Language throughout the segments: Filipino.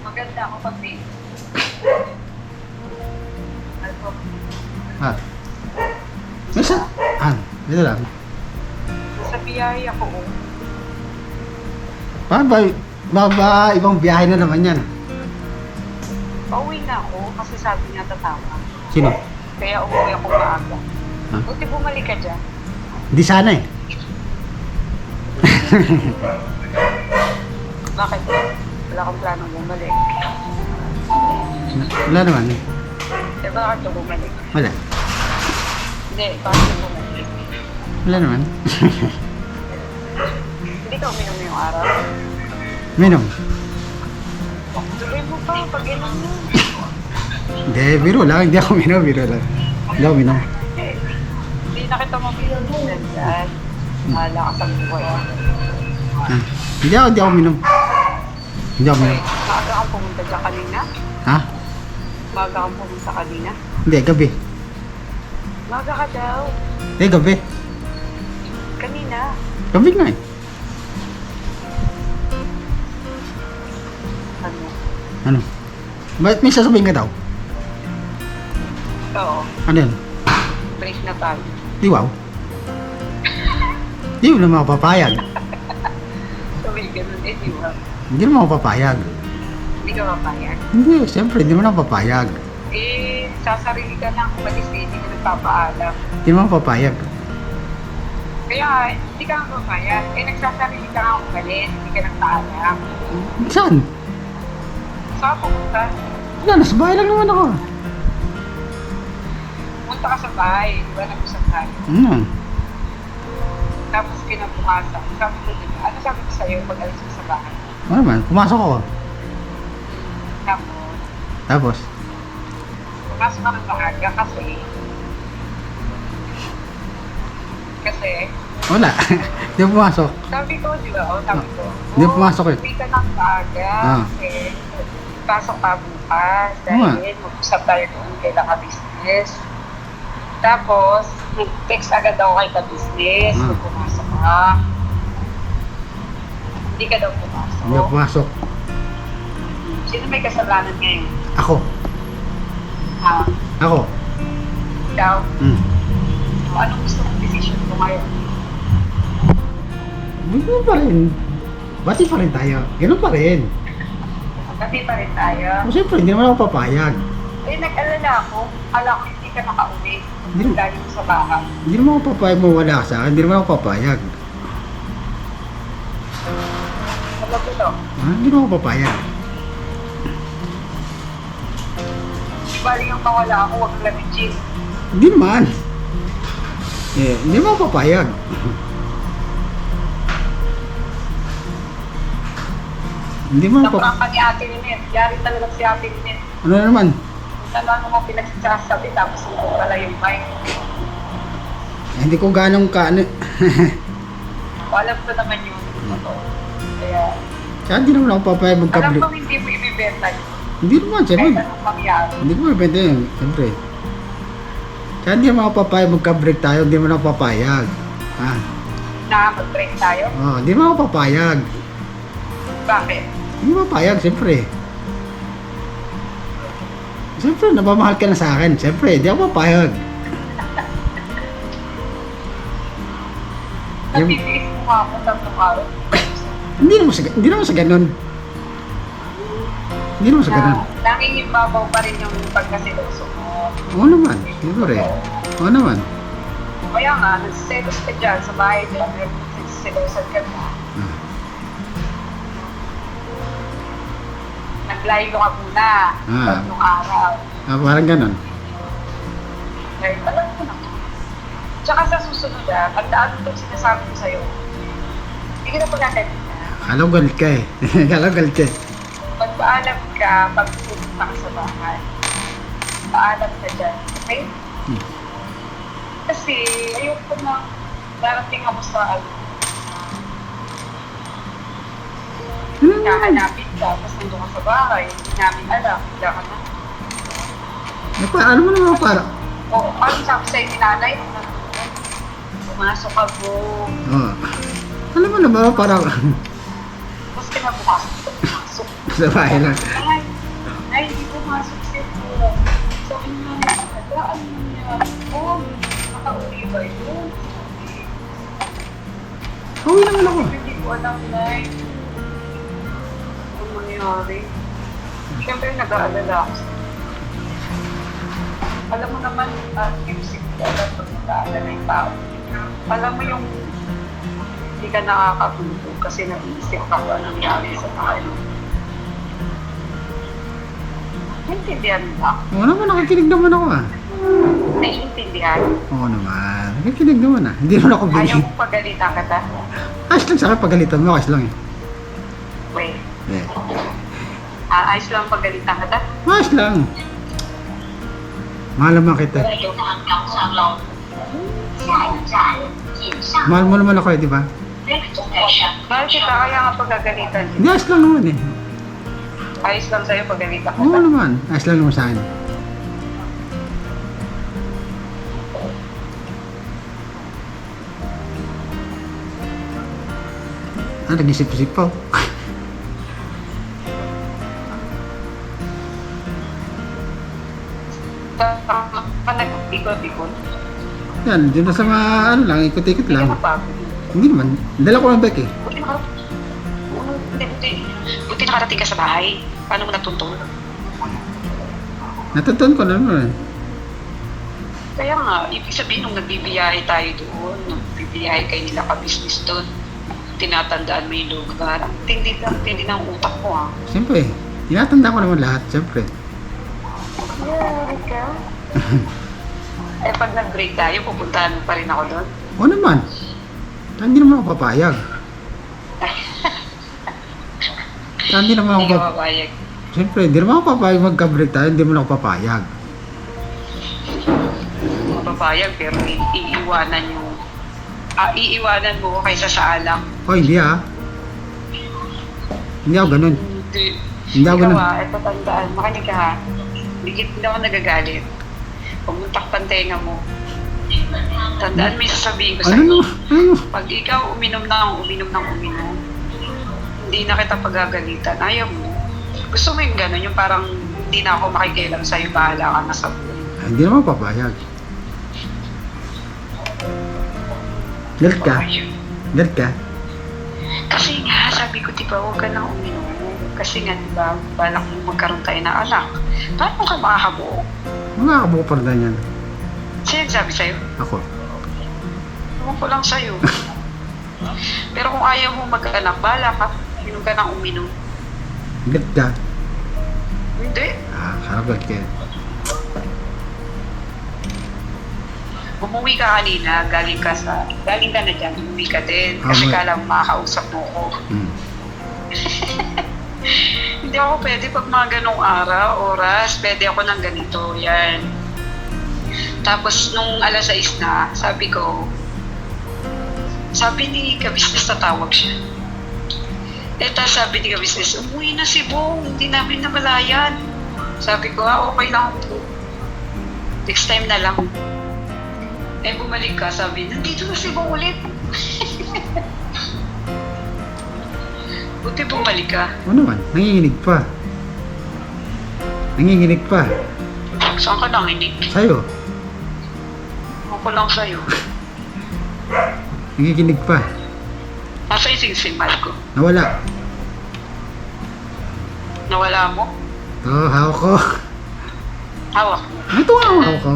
Maganda ako pag may... Ano? Ah. Misa? Dito lang. Sa biyaya ko, oh. Paano ba ibang biyahe na naman yan? Pauwi na ako kasi sabi niya tatama. Sino? Kaya umuwi ako maaga. Ha? Buti bumalik ka dyan. Hindi sana eh. Bakit? Wala kang planong bumalik. Wala naman eh. Eh, bakit ka bumalik? Wala. Hindi, bakit ka bumalik? Wala naman. Hindi ka uminom yung araw. Minom. Tuloy mo pa, pag inom mo. Hindi, biro lang. Hindi ako minom, biro lang. Hindi ako minom. Hindi na kita mabilang dyan. Mahala ka sa buhay. Hindi ako minom. Hindi ako minom. Maaga kang pumunta dyan kanina? Ha? Maaga kang pumunta kanina? Hindi, gabi. Maaga ka daw. Eh, gabi. Kanina. Gabi nga eh. Ano? Ano? Bakit may sasabihin ka daw? Oo. Ano yan? Break na tayo. Di wow. Di mo naman ako papayag. Sabi ganun eh, di ba? Hindi naman ako papayag. Hindi ka mapayag. Hindi, siyempre, hindi mo naman ako papayag. Eh, sasarili ka lang umalis eh, hindi ka nagpapaalam. Hindi mo ako papayag. Kaya, hindi ka mapapayag. Eh, nagsasarili ka nga umalis, hindi ka nagpaalam. Saan? Saan ka pumunta? Wala, nasa bahay lang naman ako. Pumunta ka sa bahay, di ba nag-usap tayo? Tapos kinabukasan, sabi ko din, ano sabi ko sa'yo pag alis mo sa bahay? Ano naman, pumasok ako. Tapos, Tapos, pumasok ka ng maaga kasi, wala. Hindi ako pumasok. sabi ko, di ba, sabi ko, Hindi pumasok eh. Hindi ka ng maaga kasi pasok ka bukas dahil mag-usap tayo kung kailan ka business. Tapos, nag-text agad ako kay ka-business kung pumasok ka. Hindi ka daw pumasok. Hindi ako pumasok. Sino may kasalanan ngayon? Ako. Ha? Ako. Ikaw? Hmm. O, anong gusto mong decision mo ngayon? Ganun pa rin. Bati pa rin tayo. Ganun pa rin. Kasi pa rin tayo. Siyempre, hindi naman ako papayag. Eh, nag-alala ako. Akala ko hindi ka nakauwi. Hindi. Dahil mo sa bahay. Hindi naman ako papayag mo wala ka sa akin. Hindi naman ako papayag. Alam ko to. Hindi naman ako papayag. Bali yung mawala ako, huwag lang yung gym. Hindi naman. Eh, hindi naman ako papayag. Hindi naman ako Naprang ka ni Ate Lynette. Yari talaga si Ate Lynette. Ano naman? Ano mo pinagsasabi tapos hindi pala yung mic. Hindi ko ganong ka ano. O, alam ko naman yun. Kaya, Kaya hindi naman ako papayag alam magka-break. ko hindi mo ibibenta yun. Hindi naman, siyempre. Kahit anong mangyari. Hindi ko mabenta yun, siyempre. Kaya hindi naman ako papayag magka-break tayo. Hindi naman ako papayag. Na mag-break tayo. Hindi naman ako papayag. Bakit? Hindi papayag, siyempre. Siyempre, nabamahal ka na sa akin. Siyempre, hindi ako papayag. Nabibigis mo nga ako 3 araw. Hindi naman sa ganun. Hindi naman sa ganun. Nangingibabaw pa rin yung pagkasiloso mo. Oo naman, siyempre. Oo naman. Kaya nga, nagsiselos ka dyan sa bahay dyan. Nagsiselosan ka na. Naglayo ka muna. 3 araw. Parang ganun. Dahil alam ko na. Tsaka sa susunod pag daan itong sinasabi ko sa'yo, hindi ka na pagkakaibigan. Alam galit ka eh. Alam galit ka eh. Magpaalam ka pag pupunta ka sa bahay. Paalam ka dyan. Okay? Kasi ayoko na darating ako sa kahanapin ka, tapos nandun ka sa bahay, hindi namin alam, wala ka na. Alam mo naman para. O, paano sabi sa'yo ni nanay? Pumasok ka po. Alam mo naman para. Tapos kinabukasan, pumasok. Sa bahay lang. Ay, hindi pumasok siya po. Sabi niya, ano nangyari po? Makauwi ba yun? Uwi naman ako. Hindi ko alam na ano nangyari. Siyempre, nag-aalala ako. Alam mo naman, music ko alam pag nag-aalala yung tao. Alam mo yung hindi ka nakakatulog kasi nag-iisip ka kung anong nangyari sa tayo. Naintindihan mo ba? Oo naman, nakikinig naman ako ah. Naiintindihan? Oo naman, nakikinig naman ah. Hindi naman ako Ayaw binig. mo pagalitan ka ta? Ayos lang sa akin, pagalitan mo, ayos lang eh. Wait. Eh, Ayos lang pagalitan ka ta? ayos lang. Mahal naman kita. Mahal mo naman ako eh, di ba? Mahal kita kaya nga pagagalitan. Hindi, ayos lang naman eh. Ayos lang sa'yo pagalitan ka Oo ta? naman, ayos lang naman sa akin. Nag-isip-isip pa. Nag-ikot-ikot. Yan, dito sa mga ano lang, ikot-ikot Hindi lang. ka mapagod. Hindi naman, dala ko ng bike eh. Buti nakarating ka sa bahay. Paano mo natuntun? Natutunan ko naman. Kaya nga, ibig sabihin nung nagbibiyahe tayo doon, nagbibiyahe kayo nila ka-business doon, tinatandaan mo yung lugar. Tindi ng utak mo ha. Siyempre, tinatanda ko naman lahat, siyempre. Yari ka. Eh pag nag-break tayo, pupuntahan mo pa rin ako doon. Oo naman. Hindi naman ako papayag. Hindi naman ako Hindi ka papayag. mapayag. Siyempre, hindi naman ako papayag magka-break tayo, hindi naman ako papayag. Mapapayag pero iiwanan mo kaysa sa alak. O, hindi ah. Hindi ako ganun. Hindi. Hindi ako Ikaw ganun. ito tandaan, makinig ka ha. Hindi ako nagagalit. Pumuntak tenga mo. Tandaan mo yung sasabihin ko Ano sa'yo. no? Ano? Pag ikaw uminom ng uminom, hindi na kita pagagalitan. Ayaw mo. Gusto mo yung gano'n, yung parang hindi na ako makikialam sa'yo, bahala ka na sa buhay. Hindi naman ako papayag. Galit ka? Galit ka? Kasi nga, sabi ko, diba, huwag ka nang uminom. Kasi nga, diba, balak mo magkaroon tayo ng anak. Paano ka makakabuo? Mga kabuko pa rin yan. Sino sabi sa'yo? Ako. Ewan ko lang sa'yo. Pero kung ayaw mo mag-anak, bahala ka. Inom ka nang uminom. Galit ka? Hindi. Sarap galit ka. Umuwi ka kanina, galing ka na dyan, umuwi ka din. Kasi kala mo makakausap mo ko. Hindi ako pwede pag mga ganong oras, pwede ako ng ganito, yan. Tapos nung alas 6 na, sabi ni ka-business, tatawag siya. Tapos sabi ni ka-business, umuwi na si Bong, hindi namin namalayan. Sabi ko, okay lang po. Next time na lang. Bumalik ka, sabi, nandito na si Bong ulit. Buti bumalik ka. Oo naman, nanginginig pa. Nanginginig pa. Saan ka nanginig? Sa'yo. Ako lang sa'yo. Nanginginig pa. Nasa yung singsimal ko. Nawala. Nawala mo? Oo, hawak ko. Hawak mo. Ito nga ang hawak ko.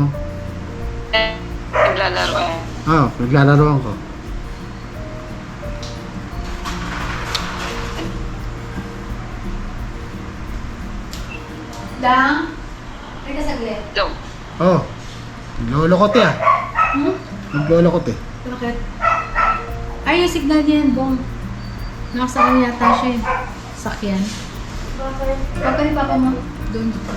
Naglalaro Oo, naglalaroan ko. Dang? May kasaglit. Daw. Oo. Naglolokot eh ah. Naglolokot eh. Bakit? Ay, yung signal niya yan, Bong. Nakasakay yata siya eh. Sakyan. Pagka ni Papa mo, doon dito.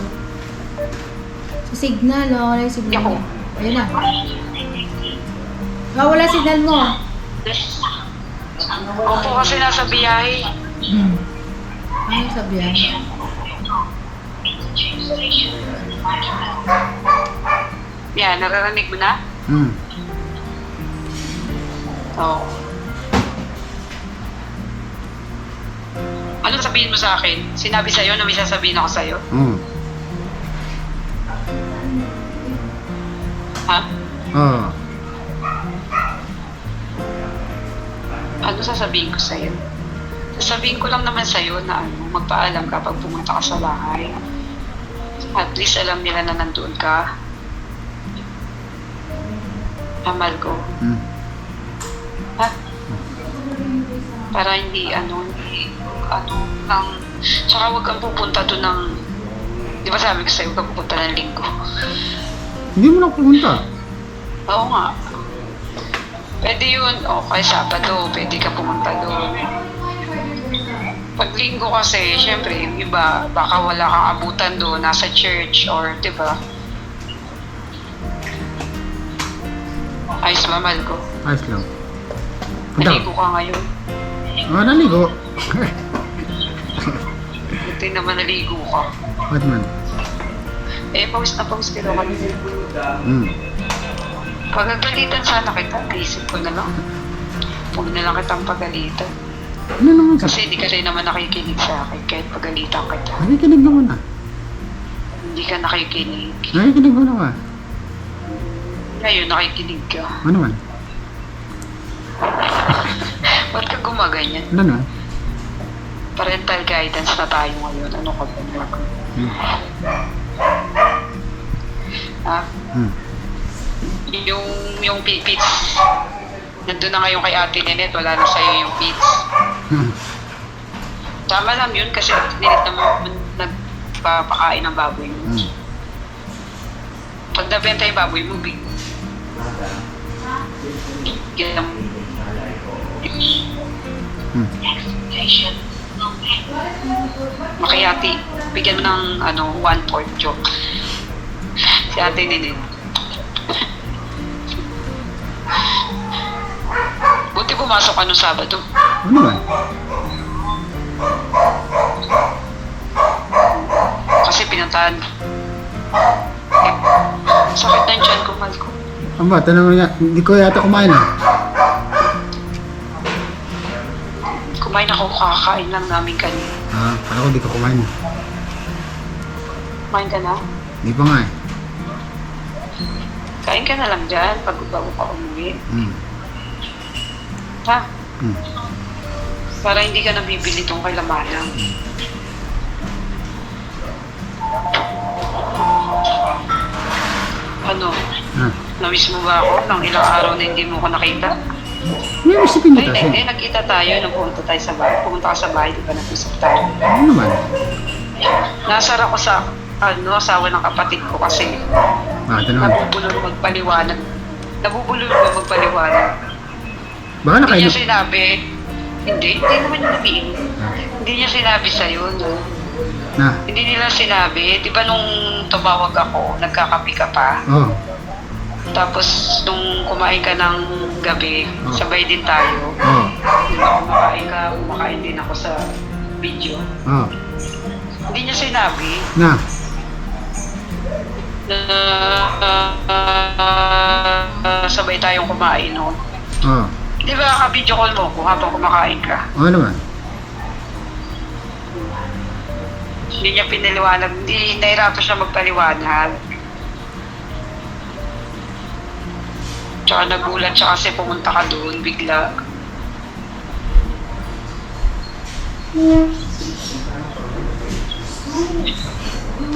Sa signal, wala yung signal Ako. niya. Ayun na. Wala signal mo. Opo kasi nasa biyahe. Ano sabihan? Yan, nararanig mo na? Oo. Ano sabihin mo sa akin? Sinabi sa'yo na may sasabihin ako sa'yo? Oo. Ha? Oo. Ano sasabihin ko sa'yo? Sasabihin ko lang naman sa'yo na magpaalam kapag pumunta ka sa bahay. At least alam nila na nandun ka. Amal ko. Hmm. Ha? Para hindi tsaka huwag kang pupunta doon ng, di ba sabi ko sa'yo, huwag kang pupunta ng linggo. Hindi mo na pumunta. Oo nga. Pwede yun, kay Sabado, pwede ka pumunta doon. Pag linggo kasi, syempre, yung iba, baka wala kang abutan doon, nasa church, or, di ba? Ayos ba, mahal ko? Ayos lang. Punta Naligo ka. ka ngayon. Oo, naligo. Buti naman naligo ka. Ba't man? Pawis na pawis ka daw kanina. Hmm. Pagagalitan sana kita, isip ko na lang. Huwag na lang kitang pagalitan. Ano naman sa... Kasi hindi ka rin naman nakikinig sa akin kahit pagalitan kita. Nakikinig naman ah. Hindi ka nakikinig. Nakikinig mo naman. Ngayon, nakikinig ka. Ano man? Ba't ka gumaganyan? Ano naman? Parental guidance na tayo ngayon. Ano ka ba nag? Hmm. Ah, Hmm. yung pits. Nandun na ngayon kay Ate Nenet, wala na sa'yo yung pits. Hmm. Tama lang yun kasi Nenet naman nagpapakain ng baboy mo. Hmm. Pag nabenta yung baboy mo, bigyan mo. Hmm. Makayati, bigyan mo ng 1/4 joke. Si Ate Nenet. Buti pumasok ka nung Sabado. Ano man? Kasi pinuntahan. Sakit ng tiyan ko, mahal ko. Ang ba? Tanong nga, hindi ko yata kumain ah. Kumain ako, kakain lang namin kanina. Ah, parang ko hindi ko kumain. Kumain ka na? Hindi pa nga eh. Kain ka na lang dyan pag bago ka umuwi. Hmm. Ha? Hmm. Para hindi ka nabibili itong kay Lamanang. Ano? Ah. Namiss mo ba ako nang ilang araw na hindi mo ko nakita? May isipin mo Ay, kasi. hindi. Nagkita tayo nung pumunta tayo sa bahay. Pumunta ka sa bahay, di ba nag-usap tayo? Ano naman? Nasara ko sa asawa ng kapatid ko kasi Bakit ano naman? nabubulol magpaliwanag. Nabubulol ba magpaliwanag? Baka Hindi nakainip. niya sinabi. Hindi naman yung nabiin. Ah. Hindi niya sinabi sa'yo, no? Na. Hindi nila sinabi. Di ba nung tumawag ako, nagkakapi ka pa? Oh. Tapos nung kumain ka ng gabi, Oh. sabay din tayo. Oh. Di ba kumakain ka, kumakain din ako sa video. Oh. Hindi niya sinabi Na. na sabay tayong kumain, no? Oh. Di ba ka-video call mo ko habang kumakain ka? Oh naman. Hindi niya pinaliwanag, hindi nahirapan siya magpaliwanag. Tsaka nagulat siya kasi pumunta ka doon bigla.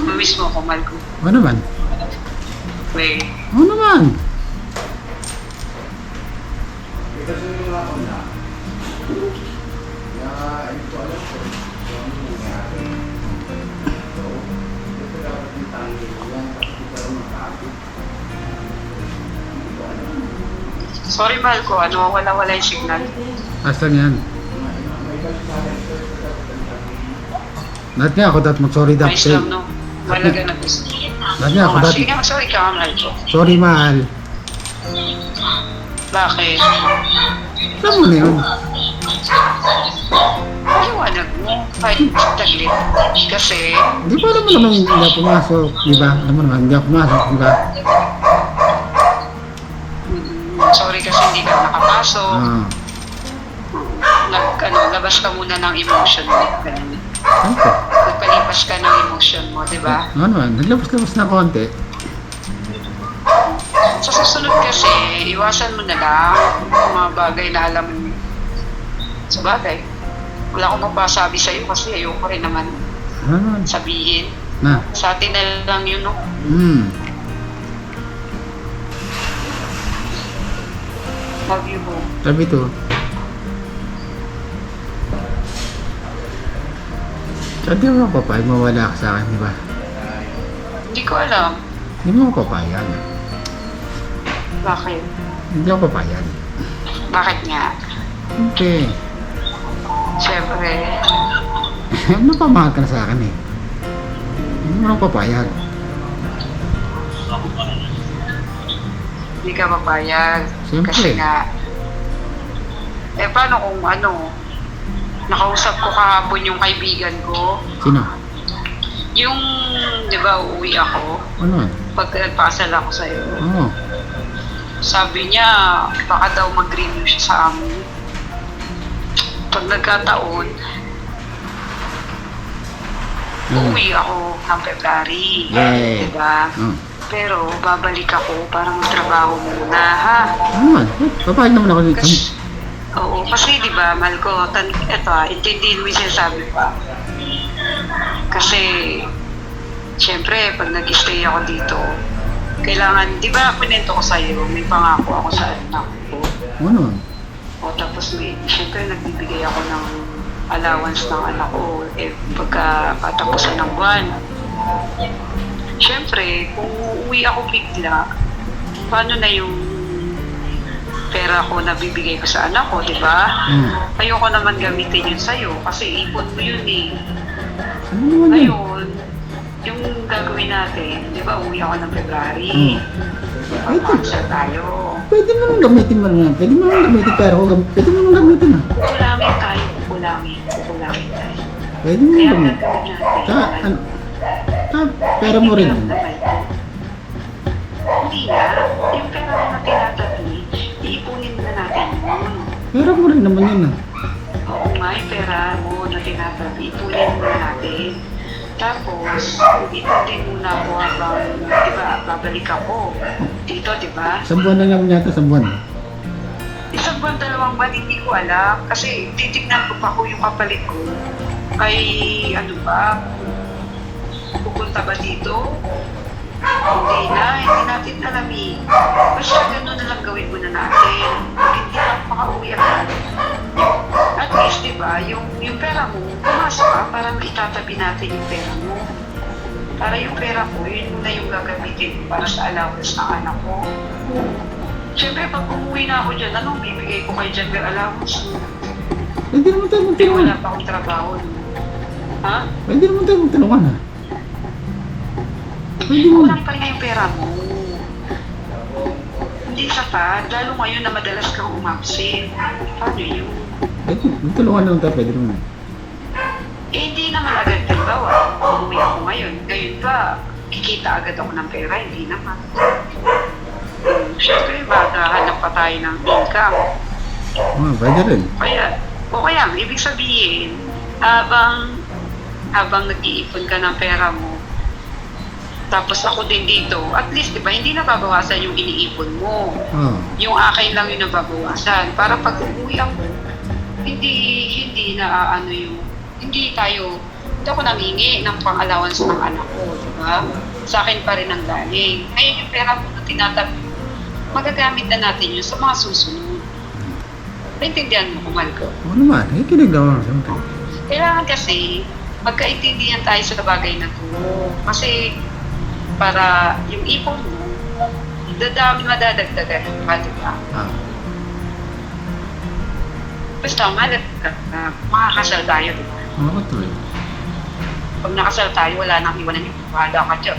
Mamiss mo ako, mahal ko. Oh naman. Weh, Oh naman. sorry mahal ko, wala yung signal. Asan yan? Lahat nga ako dapat mag-sorry dapat. Ayos lang, no? Malaga na gusto. Lahat nga ako dapat. Sige nga, sorry ka, mahal ko. Sorry mahal. Bakit? Alam mo na yun. Paliwanag mo, kahit taglit. Kasi, Di ba alam mo naman hindi ako pumasok, di ba? Alam mo naman hindi ako pumasok, di ba? sorry kasi hindi ka nakapasok. Ah. labas ka muna ng emotion mo. Ganun. Siyempre. Nagpalipas ka ng emotion mo, di ba? Ano naman, naglabas-labas na konti. Sa susunod kasi, iwasan mo na lang yung mga bagay na alam mo. Sa bagay, wala akong mapasabi sa'yo kasi ayoko rin naman Ano naman? sabihin. Na. Sa atin na lang yun, no? Love you, ho. Sabi to. Sabi mo papayag, mawala ka sa akin, di ba? Hindi ko alam. Hindi mo ako papayag. Bakit? Hindi ako papayag. Bakit nga? Okay. Siyempre, Napamahal ka na sa akin eh. Hindi mo ako papayag. hindi ka papayag. Siyempre. Kasi nga, paano kung ano, nakausap ko kahapon yung kaibigan ko, Sino? yung, di ba, uuwi ako, Ano? pagka nagpasal ako sa'yo, Oo. sabi niya, baka daw mag-renew siya sa amin. Pag nagkataon, uuwi ako ng February. Yay. Diba? Pero babalik ako para magtrabaho muna, ha? Ano naman? Papayag naman ako dito. Oo, kasi diba, mahal ko, eto intindihin mo yung sinasabi ko. Kasi, syempre, pag nag-stay ako dito, kailangan, di ba, pinento ko sa'yo, may pangako ako sa anak ko. Ano? O tapos syempre nagbibigay ako ng allowance ng anak ko pagka katapusan ng buwan. Syempre, kung uuwi ako bigla, paano na yung pera ko na bibigay ko sa anak ko, di ba? Ayoko naman gamitin yun sa'yo kasi ipon mo yun eh. Ano naman yun? Ngayon, yung gagawin natin, di ba, uwi ako ng February. Papansya tayo. Pwede mo nang gamitin mo na. Pwede mo nang gamitin pero pwede mo nang gamitin na. Kukulangin tayo, kukulangin tayo. Pwede mo Kaya nang gamitin. gagawin natin. Pera mo rin. Hindi na. Yung pera mo na tinatabi, iipunin na natin yun. Pera mo rin naman yun ah. Oo nga, yung pera mo na tinatabi, ipunin mo na natin. Tapos, ipon din muna ako habang, di ba, babalik ako. Dito, di ba? Isang buwan na naman yata, isang buwan. Isang buwan, 2 buwan, hindi ko alam. Kasi titignan ko pa ko yung kapalit ko. Kay, ano ba, pupunta ba dito? Hindi natin alam eh. Basta gano'n na lang gawin muna natin. Pag hindi ako makauwi agad. At least, di ba, yung pera mo, pumasok ka para maitatabi natin yung pera mo. Para yung pera ko, yun muna yung gagamitin para sa allowance ng anak ko. Siyempre, pag umuwi na ako dyan, anong bibigay ko kay dyan ng allowance? Pwede naman tayo Hindi, magtulungan. wala pa akong trabaho. Ha? Pwede naman tayo magtulungan ha. Pwede mo. Kulang pa rin nga yung pera mo. Hindi sapat, lalo ngayon na madalas kang umabsent. Paano yun? Pwede, magtulungan naman tayo, pwede naman. Hindi naman agad, halimbawa, umuwi ako ngayon. Ngayon ba, kikita agad ako ng pera? Hindi naman. Siyempre, hanap pa tayo ng income. Pwede rin. Kaya, ibig sabihin, habang nag-iipon ka ng pera mo, tapos ako din dito, at least, di ba, hindi nababawasan yung iniipon mo. Yung akin lang yung nababawasan. Para pag umuwi ako, hindi ako namingi ng pang-allowance ng anak ko, di ba? Sa akin pa rin ang galing. Ngayon yung pera mo na tinatabi, magagamit na natin yun sa mga susunod. Naintindihan mo, kumal ko? Oo naman, kinig daw naman. Kailangan kasi, magkaintindihan tayo sa bagay na to. Kasi, para yung ipon mo, madadagdagan pa, di ba? Basta, makakasal tayo, di ba? Oo, tuloy. Pag nakasal tayo, wala nang iwanan yung bahala ka dyan.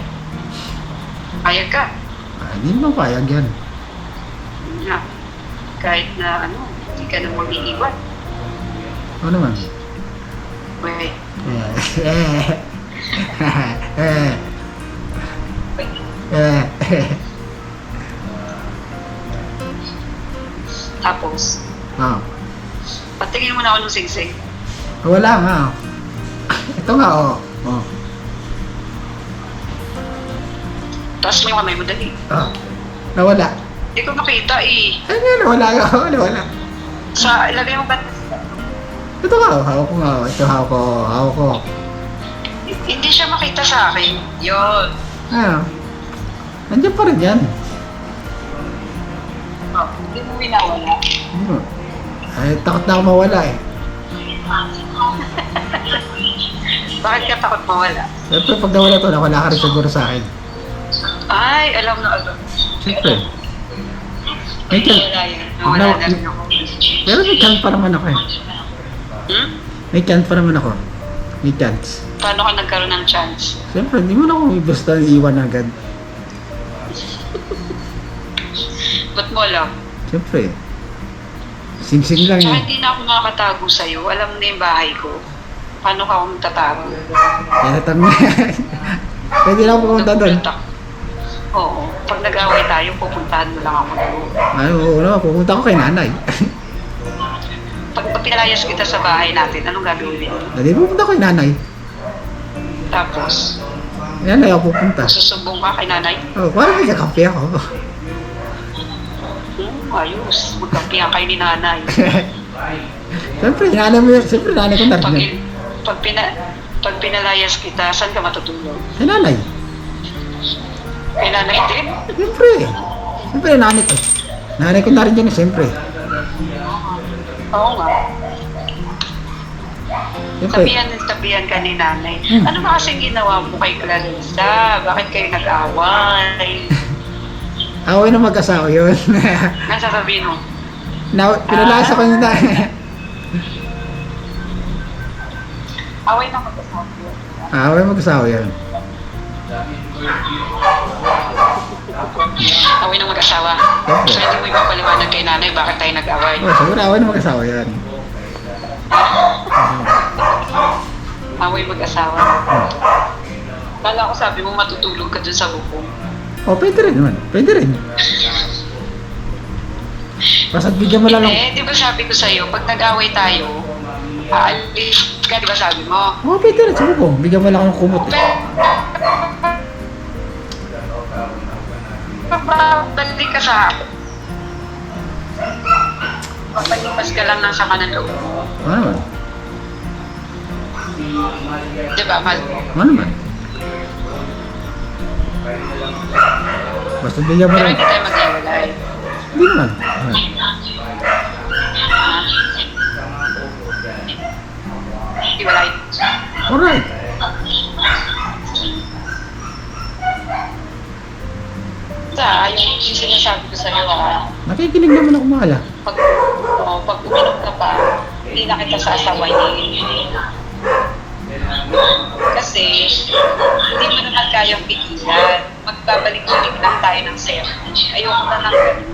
Payag ka. Hindi mo payag yan. Na, kahit na hindi ka na mag-iiwan. Oo naman. Wait. Tapos, patingin mo na ako ng singsing. Wala nga. Ito nga, oh. Oh. Taas mo yung kamay mo, dali. Oh. Nawala. Hindi ko makita eh. Ay, nga, nawala nga. Nawala. Sa, ilagay mo ba? Ito nga, oh. Hawak ko nga. Oh. Ito, hawak ko. Hawak ko. Hindi siya makita sa akin. Yun. Ah. Nandiyan pa rin yan. Oh, hindi mo winawala. Ay, takot na ako mawala eh. Bakit ka takot mawala? Siyempre, pag nawala to, nawala ka rin siguro sa akin. Ay, alam na alam. Siyempre. May chance. Wala yan. Nawala na rin ako. Pero may chance pa naman ako eh. Hmm? May chance pa naman ako. May chance. Paano ka nagkaroon ng chance? Siyempre, hindi mo na ako basta iiwan agad. Ba't mo alam? Siyempre. Sing-sing lang Tsaka eh. hindi na ako makakatago sa'yo. Alam mo na yung bahay ko. Paano ka ako magtatago? Kaya tama yan. Pwede na ako pumunta doon. Oo. Pag nag-away tayo, pupuntahan mo lang ako doon. Ay, oo na. Pupunta ako kay nanay. Pag pinalayas kita sa bahay natin, anong gagawin mo? Dali, pupunta ako kay nanay. Tapos, Nanay ako pupunta. susubong ka kay nanay? Oh, parang may kakampi ako. Ayos. Magkampihan kayo ni nanay. Siyempre, nanay mo yun. Siyempre, nanay ko na Pag, rin yun. pag pinalayas kita, saan ka matutulog? Kay nanay. Kay nanay din? Siyempre. Siyempre, nanay ko. Nanay ko na rin yun, siyempre. Oo nga. Siyempre. Tabihan ka ni nanay. Hmm. Ano ba kasing ginawa mo kay Clarissa? Bakit kayo nag-away? Away na mag-asawa yun. Ano sasabihin mo? Pinalayas ako yung nanay. Away na mag-asawa. Away mag-asawa yun. Away ng mag-asawa. So hindi mo ipapaliwanag kay nanay bakit tayo nag-away. Oh, siguro away na mag-asawa yun. Away mag-asawa. Kala ko sabi mo matutulog ka dun sa bubong. Oh, pwede rin naman. Pwede rin. Basta bigyan mo lang ng... Hindi, di ba sabi ko sa'yo, pag nag-away tayo, aalis ka, di ba sabi mo? Oh, pwede rin. Sabi ko, bigyan mo lang ng kumot. Balik ka sa akin. Pagpalipas ka lang ng sama ng loob. Ano naman? Di ba, mahal mo? Ano naman? Basta bigyan mo Pero lang. hindi tayo mag-iwalay. Hindi naman. Iwalay. Alright. Yung sinasabi ko sa'yo, Nakikinig naman ako, mahala. pag uminom ka pa, hindi na kita sasawayin. Kasi, hindi mo naman kayang pigilan. Magbabalik-balik lang tayo ng sermon. Ayoko na lang ganun.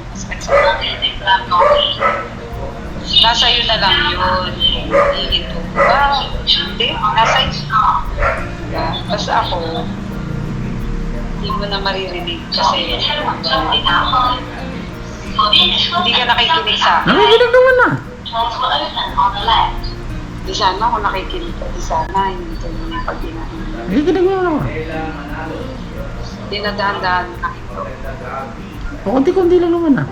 Nasa iyo na lang yun. Hindi ito. Hindi. Nasa iyo. Basta ako, hindi mo na maririnig kasi hindi ka nakikinig sa akin. Nakikinig naman na. Di sana ako nakikinig ka. Di sana hindi ka yung pag-inahin. Nakikinig naman ako. Dinadahan-dahan na ito. Pakunti-kunti lang naman na.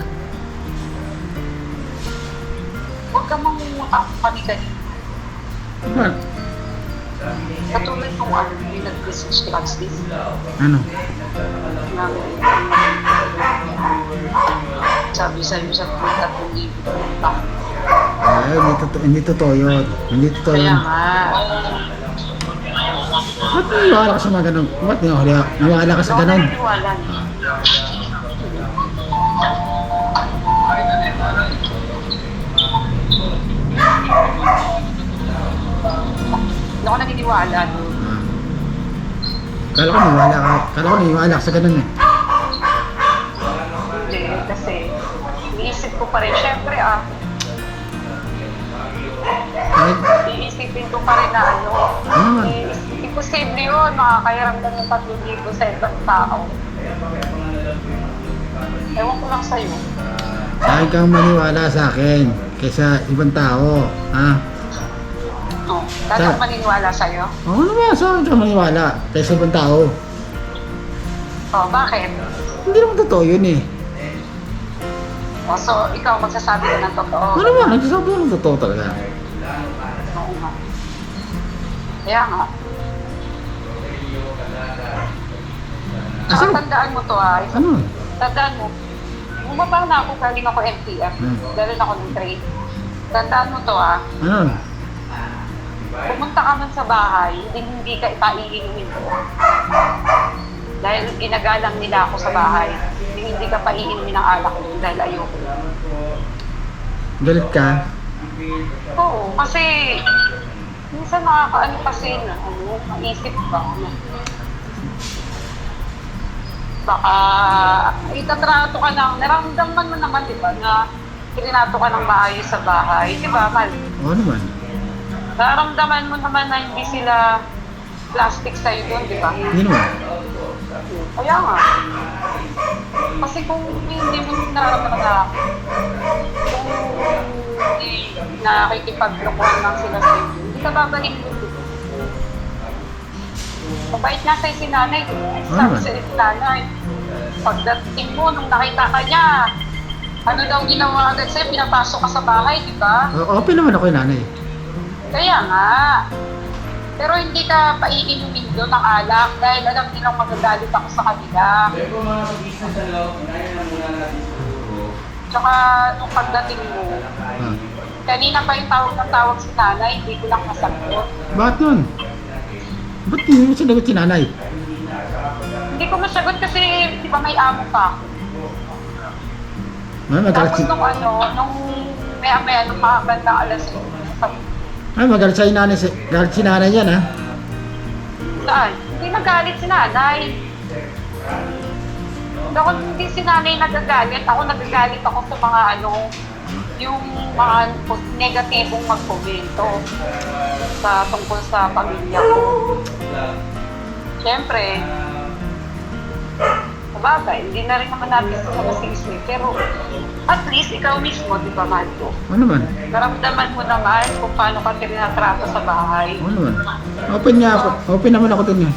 Huwag ka panig-panig. Diba? Katulad nung yung nag-message kay Axis. Ano? Sabi sa'yo sa punta kung hindi pumunta. Ay, hindi totoo yun. Hindi totoo Kaya yun. nga. Ba't naniwala ka sa mga ganun? Ba't naniwala ka sa ganun? Naniwala. Hindi ako naniniwala. Kala ko naniwala ka sa ganun eh. Hindi, kasi iniisip ko pa rin. Siyempre iisipin ko pa rin na Ano? imposible yun. Makakayaramdam ng 3,000 sa ibang tao. Ewan ko lang sa'yo. Saan kang maniwala sa akin? kaysa ibang tao. Ha? Oh, talagang maniniwala sa'yo? Oo naman, saan ka maniwala kaysa ibang tao? Oh, bakit? Hindi naman totoo yun eh. Oh, so, ikaw magsasabi ka ng totoo? Ano naman, nagsasabi ko ng totoo talaga. Oo nga. Kaya nga. Saka tandaan mo to ay. Ano? Tandaan mo. Bumaba na ako, galing ako MTF. Dala na ako ng train. Tandaan mo to Ano? pumunta ka man sa bahay, hindi ka ipaiinumin ko. Dahil ginagalang nila ako sa bahay. Hindi ka pa iinumin ng alak ko dahil ayoko. Galit ka? Oo, kasi minsan nakakaano kasi na, maisip ka. Baka itatrato ka ng, naramdaman mo naman, di ba, na trinato ka ng maayos sa bahay. Di ba, Mal? Oo naman. Naramdaman mo naman na hindi sila plastic sa'yo doon, di ba? Hindi naman. Kaya nga. Kasi kung hindi mo nararamdaman na kung hindi nakikipaglokohan lang sila sa'yo, hindi ka babalik doon. Mabait nga sa'yo si nanay. Sabi sa'yo si nanay, pagdating mo, nung nakita ka niya, ano daw ginawa agad sa'yo, pinapasok ka sa bahay, di ba? Open naman ako yung nanay. Kaya nga. Pero hindi ka paiinumin doon ng alak dahil alam nilang magagalit ako sa kanila. Tsaka nung pagdating mo, kanina pa yung tawag ng tawag si nanay, hindi ko lang nasagot. Bakit nun? Ba't hindi mo sinagot si nanay? Hindi ko masagot kasi di ba may amo pa ako. Ay, magalit Tapos si... nung maya-maya, nung mga bandang alas 5, Ay, magalit sa nanay. Galit si nanay yan, ha? saan? Hindi nagalit si nanay. Hindi si nanay nagagalit. Ako nagagalit ako sa mga yung mga negatibong magkomento sa tungkol sa pamilya ko. Siyempre, sabagay, hindi na rin naman natin sila masisisi. Pero at least ikaw mismo, di ba, Marco? Ano naman? Naramdaman mo naman kung paano ka tinatrato sa bahay. Ano naman? Open nga ako. Open naman ako dun,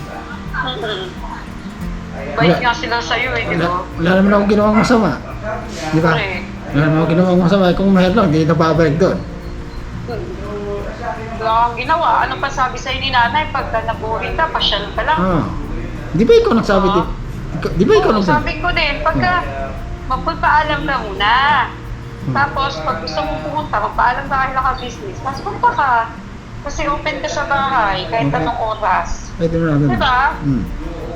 Bait nga sila sa'yo eh, di ba? Wala naman ako ginawang masama. Di ba? Correct. Wala naman ako ginawang masama. Kung mahal lang, hindi na babalik doon. Wala kang ginawa. Ano pa sabi sa'yo ni nanay? Pagka nabuhin ka, pasyal ka lang. Di ba ikaw nagsabi? Di ba ikaw Oo, nagsabi? sabi ko din, pagka magpapaalam ka muna. Tapos, pag gusto mo pumunta, magpaalam ka kahit naka-business. Mas punta ka. Kasi open ka sa bahay, kahit anong oras. Pwede mo natin. Diba?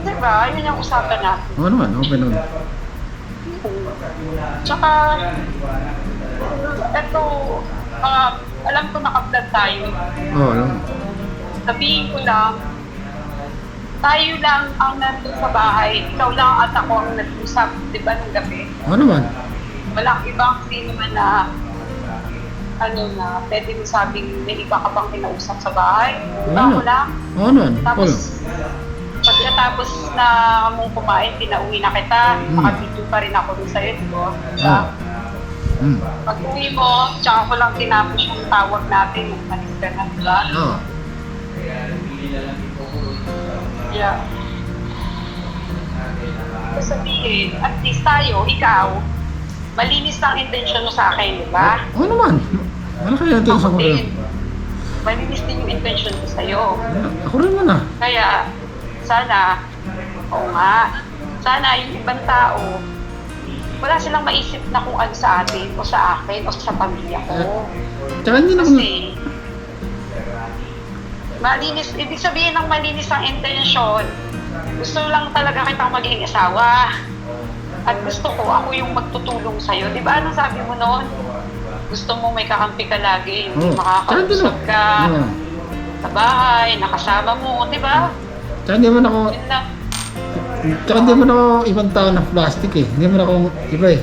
Diba? Yun yung usapan natin. Oo naman, open naman. Tsaka, eto, alam ko naka-vlog tayo. Oo, alam. Sabihin ko lang, tayo lang ang nandun sa bahay. Ikaw lang at ako ang nag-usap, di ba, ng gabi? Oo naman. Walang ibang sino man na pwede mo sabing may iba ka bang kinausap sa bahay. Ako lang. Oo naman. Tapos, pagkatapos na mong kumain, pinauwi na kita, nakabidyo pa rin ako dun sa'yo, di ba? Pag uwi mo, tsaka ko lang tinapos yung tawag natin, yung manis ka na, di ba? Oo. Yeah. Sabihin, at least tayo, ikaw, malinis ang intention mo sa akin, di ba? Oo naman. Ano kaya natin sa din. Malinis din yung intention ko sa'yo. Ako rin man ah. Kaya, sana, oo nga, sana yung ibang tao, wala silang maisip na kung ano sa atin, o sa akin, o sa pamilya ko. Tsaka hindi naman... Kasi, malinis, ibig sabihin ng malinis ang intention, gusto lang talaga kitang maging asawa. At gusto ko, ako yung magtutulong sa'yo. Di ba, anong sabi mo noon? Gusto mo may kakampi ka lagi, hindi makakausap ka sa bahay, nakasama mo, di ba? Tsaka hindi man ako... Tsaka hindi man ako ibang tao na plastic eh. Hindi man ako iba eh.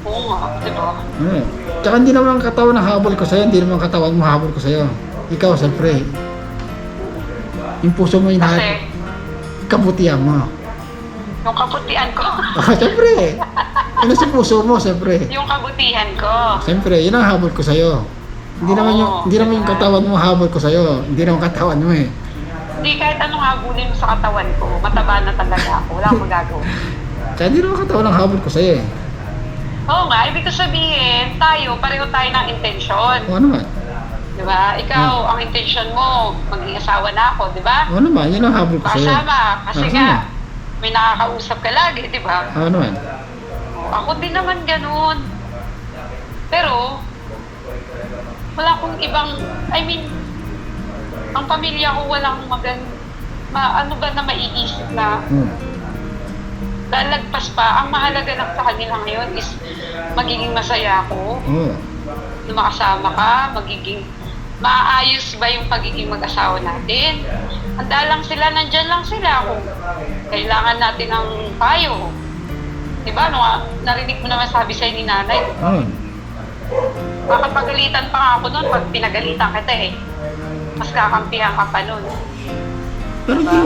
Oo nga, di ba? Tsaka hindi naman ang katawan na habol ko sa'yo, hindi naman ang katawan mo habol ko sa'yo. Ikaw, siyempre. Yung puso mo Kasi, kabutihan mo. yung kabutihan ko. Siyempre. Ano sa puso mo, siyempre. Yung kabutihan ko. Siyempre, yun ang habol ko sa'yo. Hindi naman yung katawan mo habol ko sa'yo. Hindi naman katawan mo eh. Hindi, kahit anong habulin mo sa katawan ko, mataba na talaga ako. Wala akong magagawa. Kaya hindi naman katawan ang habol ko sa'yo eh. Oo nga, ibig ko sabihin, pareho tayo ng intensyon. Oo naman. Di ba? Ikaw, ang intensyon mo, maging asawa na ako, di ba? Oo naman, yun ang habol ko sa'yo. Kasama, kasi Kasama. nga, may nakakausap ka lagi, di ba? Oo naman. Ako din naman ganun. Pero, wala akong ibang, ang pamilya ko walang ano ba na maiisip na lalagpas pa. Ang mahalaga lang sa kanila ngayon is magiging masaya ako, Oo. na makasama ka, maayos ba yung pagiging mag-asawa natin. Handa lang sila, nandyan lang sila kung kailangan natin ng payo. Diba? Narinig mo naman sabi sa'yo ni nanay. Oo. Makapagalitan pa nga ako nun pag pinagalitan kita eh. Mas kakampihan ka pa nun. Pero Diba?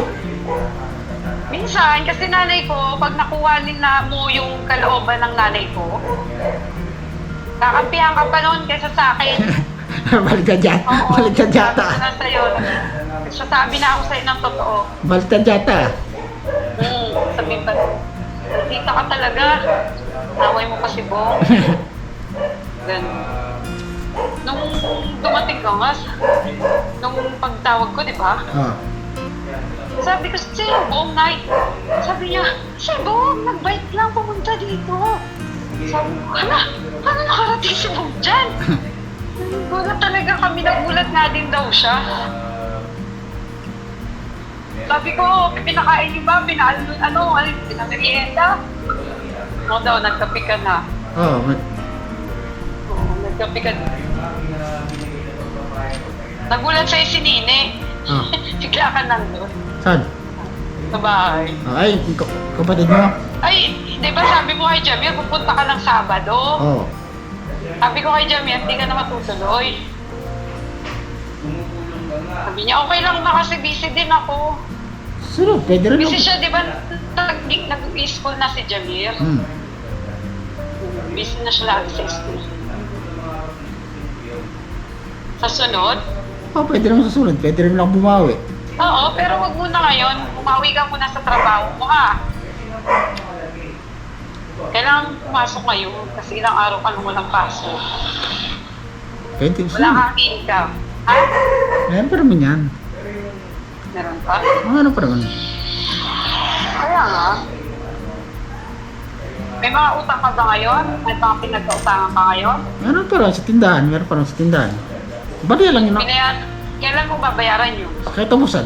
Minsan, kasi nanay ko, pag nakuha nila mo yung kalooban ng nanay ko, kakampihan ka pa nun kaysa sa akin. Baliktad yata. Baliktad yata. Sabi ko na sa'yo, sasabi na ako sa'yo ng totoo. Baliktad yata. Sabi pa, tita ka talaga. Naway mo pa si Bong. Ganun. Nung dumating ka nga, nung pagtawag ko, di ba? Oo. Sabi ko, si Bong, Nay. Sabi niya, si Bong, nag-bike lang pumunta dito. Sabi ko, ano nakarating si Bong dyan? Gulat talaga kami, nagulat nga din daw siya. Sabi ko, pinakain niyo ba? Pinamerienda? Ano daw, nagkape ka na. Oo. Oo, nagkape ka na. Nagulat sa'yo si Nene. Oo. Bigla ka nandun. Saan? Sa bahay. Ay, kapatid mo? Ay, di ba sabi mo kay Jamir, pupunta ka ng Sabado? Oo. Sabi ko kay Jamir, hindi ka na matutuloy. Sabi niya, okay lang na kasi busy din ako. Sino? Pwede rin Busy ako. siya, di ba? Nag-school na si Jamir. Busy na siya lagi sa school. Sa sunod? Oo, pwede rin susunod. Pwede rin lang bumawi. Oo, pero wag muna ngayon. Umawi ka muna sa trabaho mo, ha? Kailangan pumasok ngayon kasi ilang araw ka nung walang pasok. Pwede Wala susunod. kang income. Ha? Meron pa naman yan. Meron pa? Ano pa naman? Kaya nga. May mga utang ka ba ngayon? May mga pinagkautangan ka ngayon? Meron pa rin sa tindahan. Meron pa rin sa tindahan. Bali lang yun. Kailan mo babayaran yun? Kahit umusan.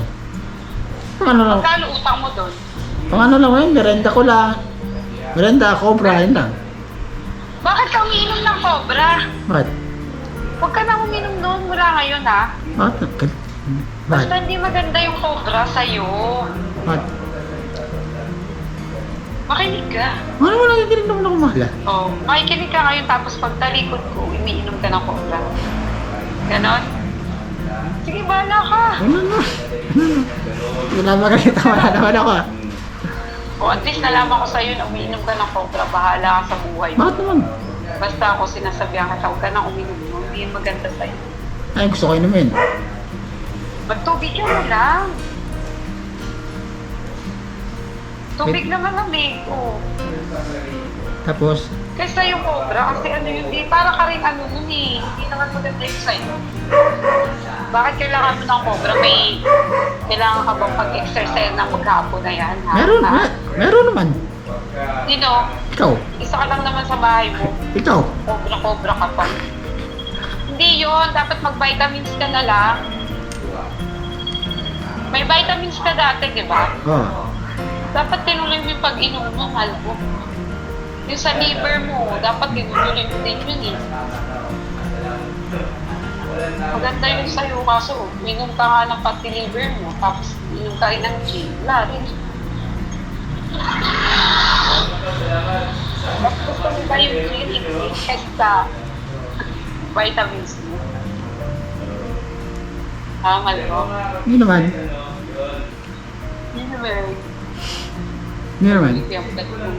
Pang ano lang. Magkano utang mo doon? Pang ano lang yun. Merenda ko lang. Merenda, cobra, yun lang. Bakit ka umiinom ng cobra? Bakit? Huwag ka na uminom noon mula ngayon, ha? Bakit? Basta hindi maganda yung cobra sa'yo. Bakit? Makinig ka. Ano mo lang hindi rin naman ako mahala. Oh, makikinig ka ngayon tapos pag talikod ko, umiinom ka ng cobra. Ganon? Sige, bahala ka. Ano na? Wala magalita. Wala naman ako. O at least nalaman ko sa'yo na umiinom ka ng cobra, bahala ka sa buhay mo. Bakit naman? Basta ako sinasabihan ka, huwag ka nang uminom mo, hindi yun maganda sa'yo. Ay, gusto ko inumin. Magtubig ka na lang. Tubig naman lamig, oh. Tapos, Kaysa yung cobra, kasi ano yun, di, para ka rin ano nun eh, hindi naman maganda yung sa'yo. Bakit kailangan mo ng cobra? Kailangan ka bang pag-exercise ng maghapon na yan, ha? meron. Ha? Meron naman. Dino, Ikaw. isa ka lang naman sa bahay mo. Ikaw. Cobra ka pa. Hindi yun, dapat mag-vitamins ka na lang. May vitamins ka dati, di ba? Oo. Dapat tinuloy mo yung pag-inom mo, mahal mo. Yung sa liver mo, dapat tinuloy mo din yun eh. Maganda yun sa'yo, kaso minum ka nga ng pati liver mo, tapos minum ka rin ng gin. Wala rin. Mas gusto mo ba yung gin, kaysa vitamins mo? Mahal mo? Hindi naman. Hindi naman. Hindi naman. Hindi ako ganun.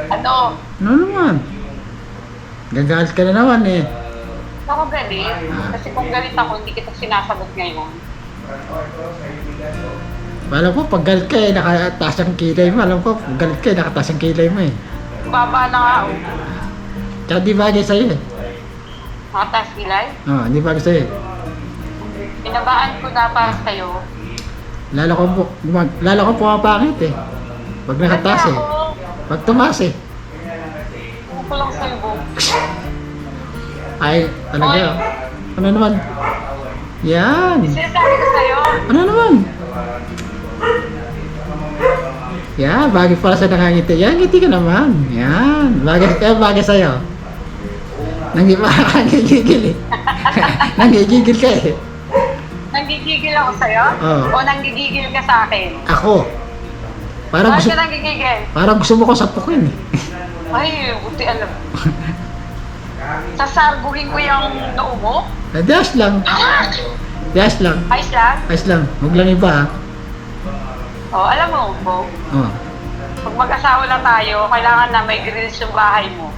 Ano? Ano naman? Gagalit ka na naman eh. Ako galit. Kasi kung galit ako, hindi kita sinasagot ngayon. Alam ko, pag galit ka eh, nakataas ang kilay mo. Alam ko, pag galit ka eh, nakataas ang kilay mo eh. Baba na nga, oh. Tsaka di bagay sa'yo eh. Nakataas kilay. Oo, di bagay sa'yo eh. Pinabaan ko na para sa'yo. Lalo ko pumapangit eh. Pag nakataas eh. Pag tumaas eh. Ano ko lang sa'yo, Bong. Ay, talaga. Ano naman? Yan. Sinasabi ko sa'yo. Ano naman? Yan, bagay para sa nakangiti. Yan, ngiti ka naman. Yan, bagay sa'yo. Nanggigigil eh. Nanggigigil ka eh. Nanggigigil ako sa'yo? Oo. O nanggigigil ka sa akin? Ako. Parang Bakit gusto, ka nanggigigil? parang gusto mo ko sapukin eh. Ay, buti alam. Sasarbuhin ko yung noo mo? Dash lang. Dash lang. Ayos lang? Ayos lang. Huwag lang iba ha. O, alam mo, Bo, Oh. pag mag-asawa na tayo, kailangan na may grills yung bahay mo.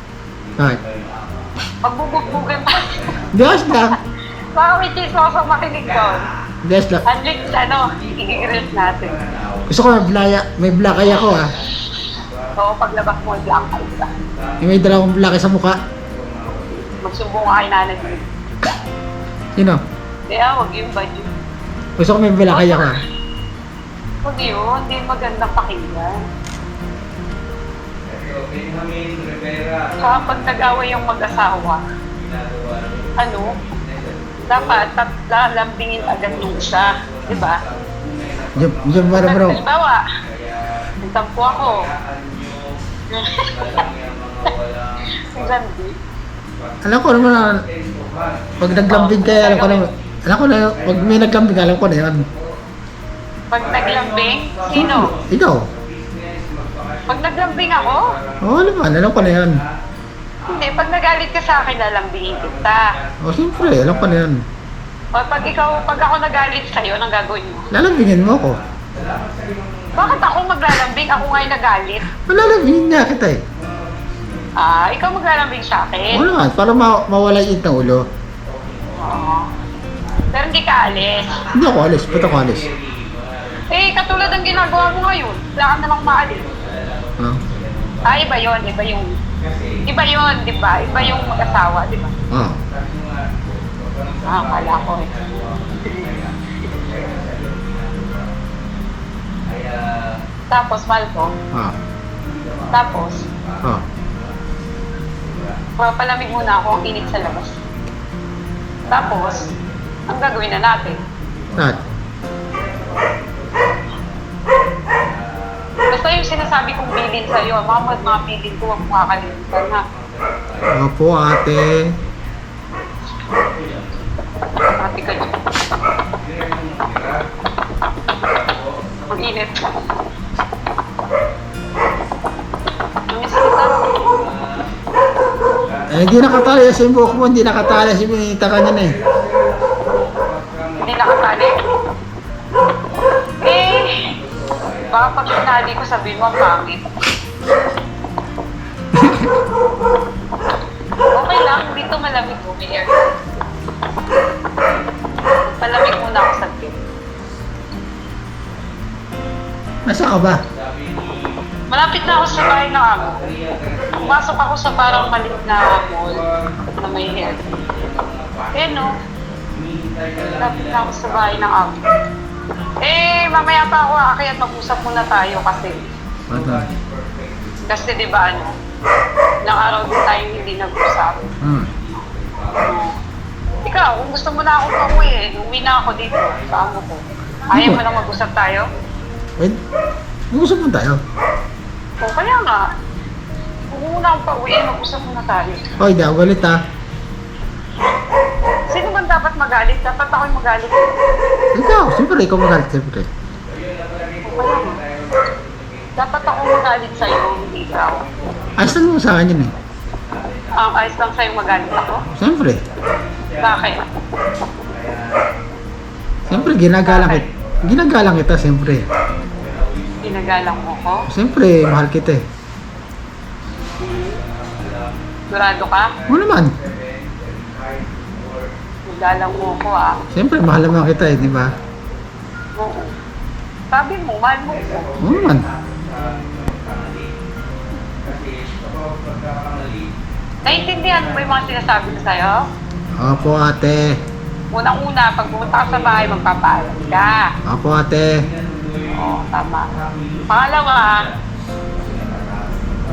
Bakit? Pagbubugbugan tayo. Dash lang. Baka may chismoso makinig doon. Dash lang. Unlit, i-grills natin. Gusto ko may black eye ako ha. So, paglabas mo, black eyes ka. May dalawang black eye sa mukha. Magsumbong ka kay nanay mo. Sino? Kaya, huwag yung budget. Gusto ko may black eye ako ha. Huwag yun, hindi magandang pakinggan. Saka pag nag-away yung mag-asawa, dapat lalambingin agad nung isa, di ba? Diyan bro. Halimbawa, nagtampo ako. Gandi. Alam ko naman na pag naglambing kayo, alam ko na pag may naglambing, alam ko na yan. Pag naglambing, sino? Ikaw? Pag naglambing ako? Oo naman, alam ko na yan. Hindi, pag nagalit ka sa akin, lalambingin kita. O siyempre, alam ko na yan. O pag ako nagalit sa'yo, anong gagawin mo? Lalambingin mo ako. Bakit ako maglalambing? Ako nga yung nagalit. Lalambingin nga kita eh. Ikaw maglalambing sa akin. Oo naman, para mawala yung ng ulo. Oo. Pero hindi ka alis. Hindi ako alis, ba't ako alis? Eh, katulad ng ginagawa mo ngayon, wala ka namang maalis. Iba yun, di ba? Iba yung mag-asawa, di ba? Oo. Kala ko eh. Tapos, mahal ko. Oo. Tapos, Oo. papalamig muna ako ang init sa labas. Tapos, ang gagawin na natin, Lahat. basta yung sinasabi kong bilin sa'yo, mga bilin ko, huwag mo kakalimutan ha. Opo ate. Mati ka dyan. Ang init. Namiss kita. Hindi nakatali sa buhok mo, hindi nakatali si Minita kanyan eh. Hindi nakatali. Baka pag sinali ko, sabihin mo, ang pangit. Okay lang, dito malamig mo, may air. Palamig muna ako sa akin. Nasa ka ba? Malapit na ako sa bahay ng amo. Pumasok ako sa parang maliit na mall na may hair. No? Malapit na ako sa bahay ng amo. Mamaya pa ako aakyat, mag-usap muna tayo kasi. Ano? Kasi di ba ilang araw din tayo hindi nag-usap. Ikaw, kung gusto mo na ako pauwi uwi na ako dito sa amo ko. Ayaw mo lang mag-usap tayo? Wait, mag-usap mo tayo. O kaya nga, kung muna akong pauwi, mag-usap muna tayo. Hoy, di ako galit ha. Sino bang dapat magalit? Dapat ako yung magalit. Ikaw, siyempre ikaw magalit siyempre. O kaya nga, dapat ako magalit sa'yo, hindi ikaw. Ayos lang mo sa akin yun eh. Ayos lang sa'yo magalit ako? Siyempre. Bakit? Siyempre, ginagalang kita siyempre. Ginagalang mo ko? Siyempre, mahal kita eh. Sigurado ka? Oo naman. Magalang mo ko ah. Siyempre, mahal naman kita eh, di ba? Oo. Sabi mo, mahal mo ko. Oo naman. Naiintindihan mo ba yung mga sinasabi ko sa'yo? Opo, ate. Unang-una, pag pumunta ka sa bahay, magpapaalam ka. Opo, ate. Oo, tama. Pangalawa,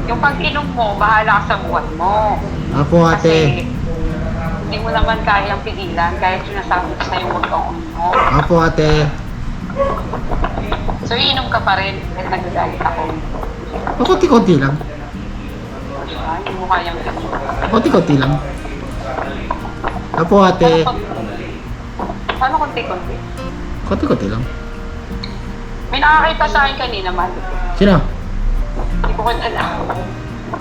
yung pag-inom mo, bahala ka sa buwan mo. Opo, ate. Kasi hindi mo naman kayang pigilan kahit sinasabi ko sa'yo huwag kang uminom. Opo, ate. So, iinom ka pa rin at nagagalit ako. Konti-konti lang. Diba? Hindi mo kayang pigilan. Konti-konti lang. Opo, ate. Paano konti-konti? Konti-konti lang. May nakakita sa akin kanina, man. Sino? Hindi ko alam.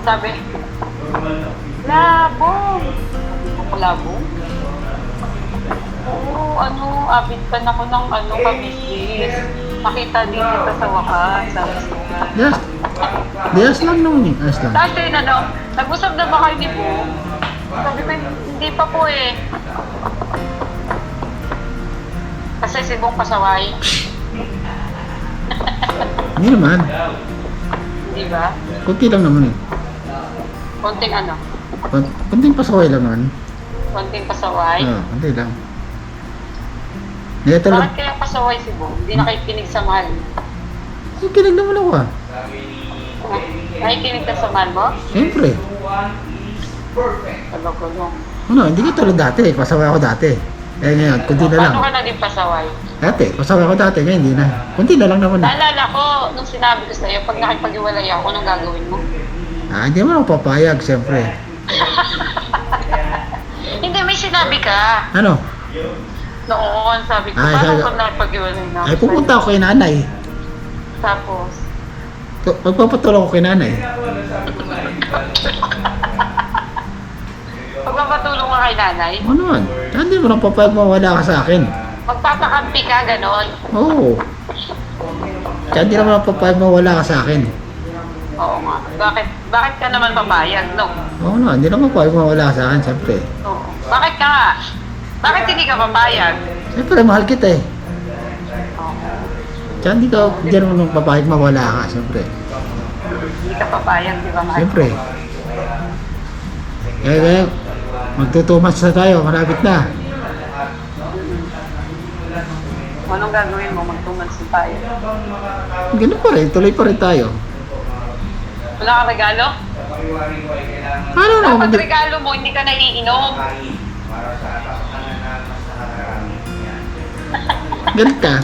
Sabi, labong. Sabi ko, labong? Oo, abitan ako ng kabisnes. Makita din kita sa wakas. Sabi ko. Yes. Yes lang naman eh. Yes lang. Tapos yun, nag-usap na ba kayo ni Po? Sabi ko, hindi pa po eh. Kasi si Bong pasaway. Hindi naman. Hindi ba? Konti lang naman eh. Konting Konting pasaway lang naman. konting pasaway. Oo, konti lang. Hindi Bakit talaga. kaya pasaway si Bong? Hindi nakikinig sa mahal mo. Kinig naman ako ah. Nakikinig ka sa mahal mo? Siyempre. Talog-talog. Ano, hindi ka tulad dati. Pasaway ako dati. Eh ngayon, kunti na lang. Paano ka naging pasaway? Dati, pasaway ako dati. Ngayon, hindi na. Kunti na lang naman. Naalala ko, nung sinabi ko sa'yo, pag nakipag-iwalay ako, anong gagawin mo? Ah, hindi naman ako papayag, siyempre. Hindi, may sinabi ka. Ano? Noon, sabi ko, Ay, paano sabi- pag nakipag-iwalay na? Ay, pupunta ako kay nanay. Tapos, Magpapatulong ako kay nanay. magpapatulong ka kay nanay, Ano naman? Hindi mo nang papayag mawala ka sa akin. magpapakampi ka, ganon. Oo. Kaya hindi naman ako papayag mawala ka sa akin. Oo nga. Bakit ka naman papayag, no? Oo naman, hindi naman papayag mawala ka sa akin, siyempre. Oo. Bakit ka nga? Bakit hindi ka papayag? Siyempre, mahal kita eh. Oo. Kaya hindi naman papayag mawala ka, siyempre. Hindi ka papayag, di ba, Marco? Siyempre. Kaya, magtutumas na tayo, malapit na. Anong gagawin mo? Magtumansin tayo. Ganun pa rin, tuloy pa rin tayo. Wala kang regalo? Paano na ako Dapat regalo mo, hindi ka naiinom. Ganun ka?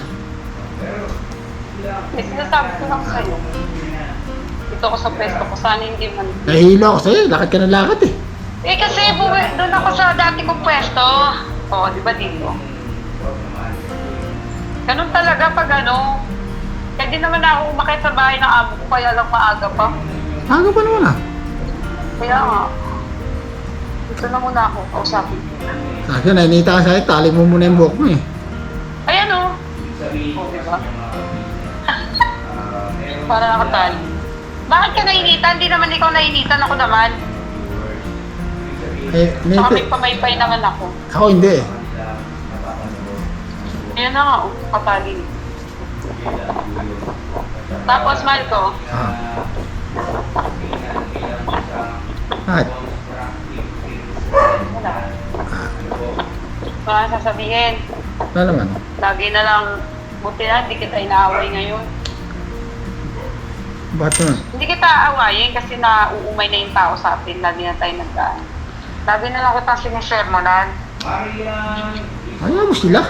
Eh, sinasabi ko lang sa'yo. Dito ako sa pwesto ko, sana hindi man. Nahihilo ako sa'yo, lakad ka ng lakad eh. Eh, kasi doon ako sa dati kong pwesto. Oo, di ba dito? Ganun talaga pag kaya di naman ako umakit sa bahay ng amo ko, kaya lang maaga pa. Aga pa naman ah. Kaya nga, dito na muna ako, kausapin. Kasi nainita ka sa'yo, tali mo muna yung buhok mo eh. Ayan o. Oo, diba? Para nakatali. Bakit ka nainitan? Hindi naman ikaw nainitan, ako naman. Eh, Saka may nito. pamaypay naman ako. Ako hindi eh. Ayan na nga, katali. Tapos, Marco, Ah. Bakit? wala. Baka sasabihin, Wala naman. lagi na lang, buti na, hindi kita inaaway ngayon. Bakit naman? Hindi kita aawayin kasi nauumay na yung tao sa atin, lagi na tayo nagdaan. Lagi na lang kitang sinisermonan. Ayaw mo sila.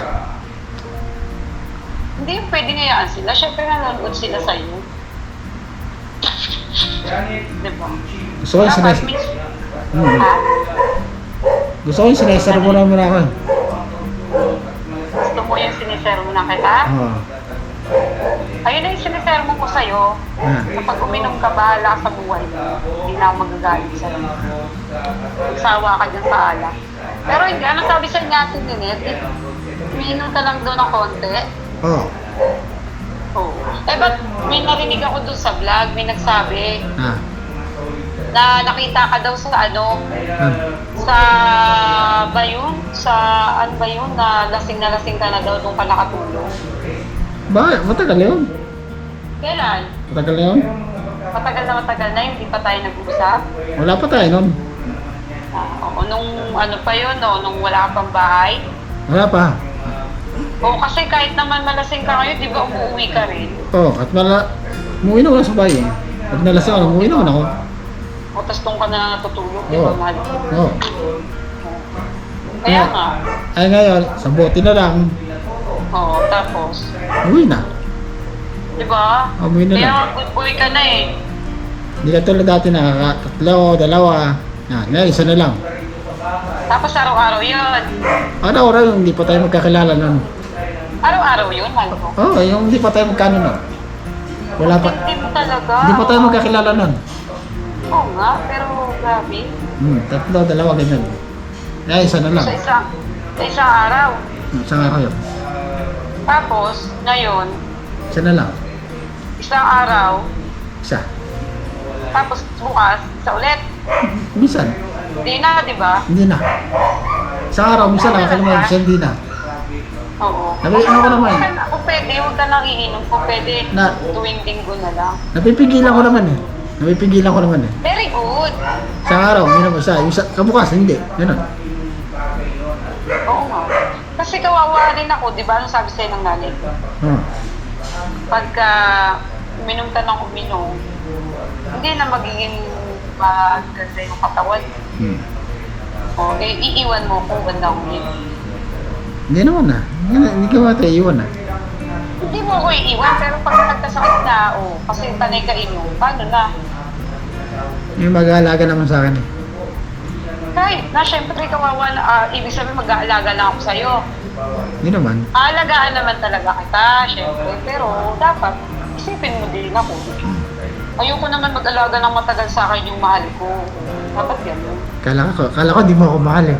Hindi yung pwedeng ngayaan sila, syempre nanonood sila sa'yo. Diba? Gusto ko yung Dapat sinesar. may- Ha? Gusto ko yung sinesar mo na muna ako. Gusto mo yung sinisermonan kita? Oo. Ayun na yung sinisermon ko sa'yo. Ah. Kapag uminom ka, bahala ka sa buhay mo. Hindi na ako magagalit sa'yo. Magsawa ka dyan sa alak. Pero hindi, ano sabi sa natin din eh? Uminom ka lang doon ng konti. Oo. Oo. Eh, ba't may narinig ako doon sa vlog, may nagsabi, Ah. na nakita ka daw sa ano, sa ba yun? Sa ano ba yun? Na lasing ka na daw nung ka nakatulog. Ba, matagal yun. Kailan? Matagal na yun. Matagal na, hindi pa tayo nag-usap. Wala pa tayo nun. Oo, nung ano pa yun, no? Nung wala ka pang bahay. Wala pa. O kasi kahit naman malasing ka ngayon, di ba umuwi ka rin? Oo, at umuwi naman ako sa bahay. Pag nalasing ako, umuwi naman ako. O tas doon ka na natutulog, di Oo. ba mahal? Oo. Kaya nga. Ay ngayon, sa bote na lang, Oo, tapos. umuwi na. Di ba? Umuwi na Kaya lang. uwi ka na eh. Hindi ka tulad dati nakaka-tatlo, dalawa. Ngayon, isa na lang. Tapos araw-araw yun. Araw-araw yung hindi pa tayo magkakilala nun. Araw-araw yun, mahal ko. Oo, yung hindi pa tayo magkano nun. Wala pa. Hindi mo talaga. Hindi pa tayo magkakilala nun. Oo nga, pero grabe. Tatlo, dalawa, ganyan. Ngayon, isa na lang. Sa isang araw. Isang araw yun. Tapos, ngayon, Isa na lang. isang araw, Isa. tapos bukas, isa ulit. Minsan. Hindi na, di ba? Hindi na. Isang araw, minsan nakakalimutan, minsan hindi na. Oo. Nabaiinom ko naman. Kung pwede, huwag ka nang iinom. Kung pwede, Na- tuwing linggo na lang. Napipigilan ko naman eh. Napipigilan ko naman eh. Very good. Isang araw, minum isa. Yung kabukas, hindi. Ganun. Oo nga. Kasi kawawa din ako, di ba? Anong sabi sa'yo ng nanay ko? Oo. Pagka uminom ka ng uminom, hindi na magiging maganda yung katawan. O, iiwan mo kung ganda uminom. Hindi naman na. Hindi ka mata iiwan na. Hindi mo ako iiwan, pero pag nagkasakit na, kasi tanay ka inom, paano na? Yung mag-aalaga naman sa akin eh. Kahit na, syempre kawawa na, ibig sabihin mag-aalaga lang ako sa'yo. Hindi naman. Aalagaan naman talaga kita, syempre, pero dapat isipin mo din ako. Ayoko naman mag-alaga ng matagal sa akin yung mahal ko. Dapat yan. Kala ko di mo ako mahal eh.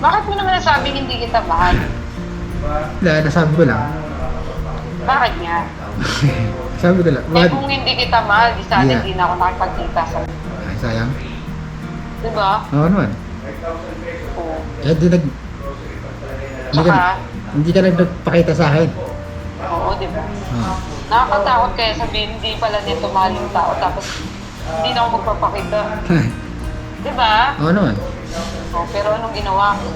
Bakit mo naman nasabing hindi kita mahal? Dahil nasabi ko lang. Bakit nga? Sabi ko lang. Eh Bakit? kung hindi kita mahal, di sana Yeah. hindi na ako nakipagkita sa Ay, sayang. Diba? Oo naman. Oo. Eh, Tsaka, hindi ka nagpakita sa akin. oo, diba? Oo. Nakakatakot kaya sabihin, hindi pala nito mahal yung tao, tapos hindi na ako magpapakita. Diba? Oo naman. Oh, pero anong ginawa ko?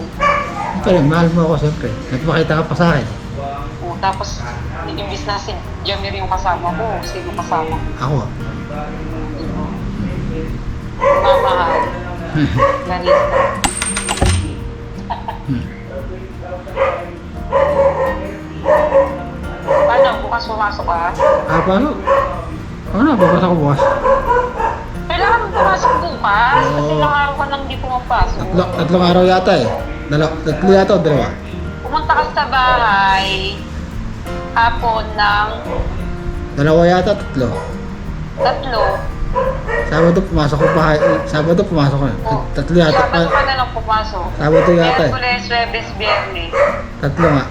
Pero mahal mo ako siyempre. Nagpakita ka pa sa akin. Oh, tapos, imbis na si Jamir yung kasama ko, sino kasama? Ako. Mamahal. Ganito. Paano? Bukas pumasok ka? Paano? Ano? Babasa ko bukas. Kailangan mo pumasok bukas. Kasi Oo. ilang araw ka nang di pumapasok. Tatlong araw yata eh. Tatlo yata o dalawa? Pumunta ka sa bahay hapon ng Dalawa yata, tatlo. 3. Sabado pumasok ko bahay. Sabado pumasok ko. Tatlo yata. Sabado ka na lang pumasok. Sabado yata eh. Miyerkules, Webes, Biyernes. Tatlo nga.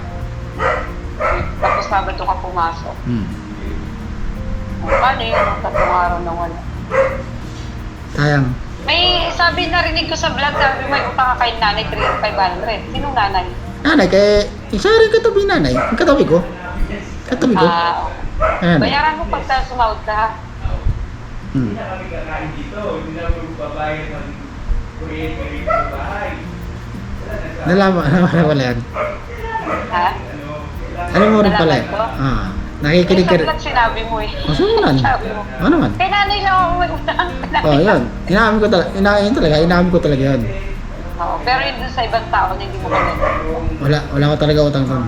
Tapos Sabado ka pumasok. Hmm. Paano yun? 3 araw na wala. Sayang. May sabi narinig ko sa vlog, sabi may utang ka kay nanay 3,500. Sinong nanay? Nanay, kay isa rin katabi nanay. Ang katabi ko. Katabi ko. Ayan. Bayaran mo pagka sumahod ka ha. Hmm. Nalaman na pala yan. Ha? Ano mo rin pala yan? Nalaman ko? Nakikinig ka Sa rin. vlog sinabi mo eh. O, simulan. Sabi mo. Ano naman? Kay nanay lang ako may utang. Oh, yun. Inaamin ko talaga. Inaamin ko talaga yun. Oo, pero yun dun sa ibang tao na hindi mo ganun. Wala ko talaga utang doon.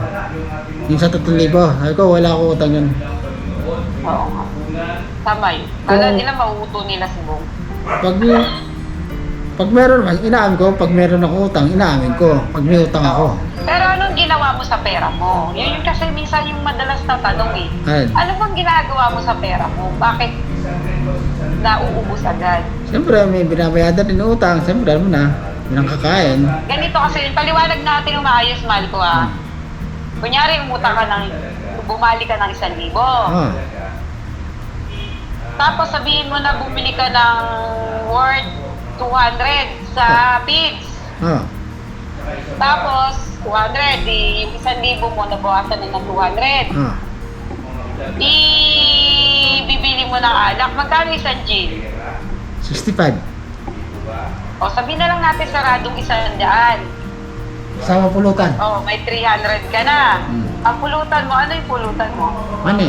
Yung sa 3,000, sabi ko wala ko utang yun. Oo nga. Tama yun. Kala nila mauuto nila si Bong. Pag meron man, inaamin ko. Pag meron ako utang, inaamin ko. Pag may utang ako. Pero anong ginawa mo sa pera mo? Yun yung kasi minsan yung madalas na tanong eh. Ayun. Ano bang ginagawa mo sa pera mo? Bakit nauubos agad? Siyempre, may binabayadan din ng utang. Siyempre, alam mo na. Yun ang kakain. Ganito kasi, paliwanag natin yung maayos, mahal ko ah. Kunyari, umutang ka ng, bumali ka ng 1,000. Ah. Tapos sabihin mo na bumili ka ng worth 200 sa feeds. Ah. Tapos, 200, yung 1,000 mo, nabawasan na ng 200. Ah. Ibibili mo ng alak. Magkano isang gin? 65. O, sabihin na lang natin saradong 100. Sama pulutan. O, may 300 ka na. Hmm. Ang pulutan mo, ano yung pulutan mo? Mani.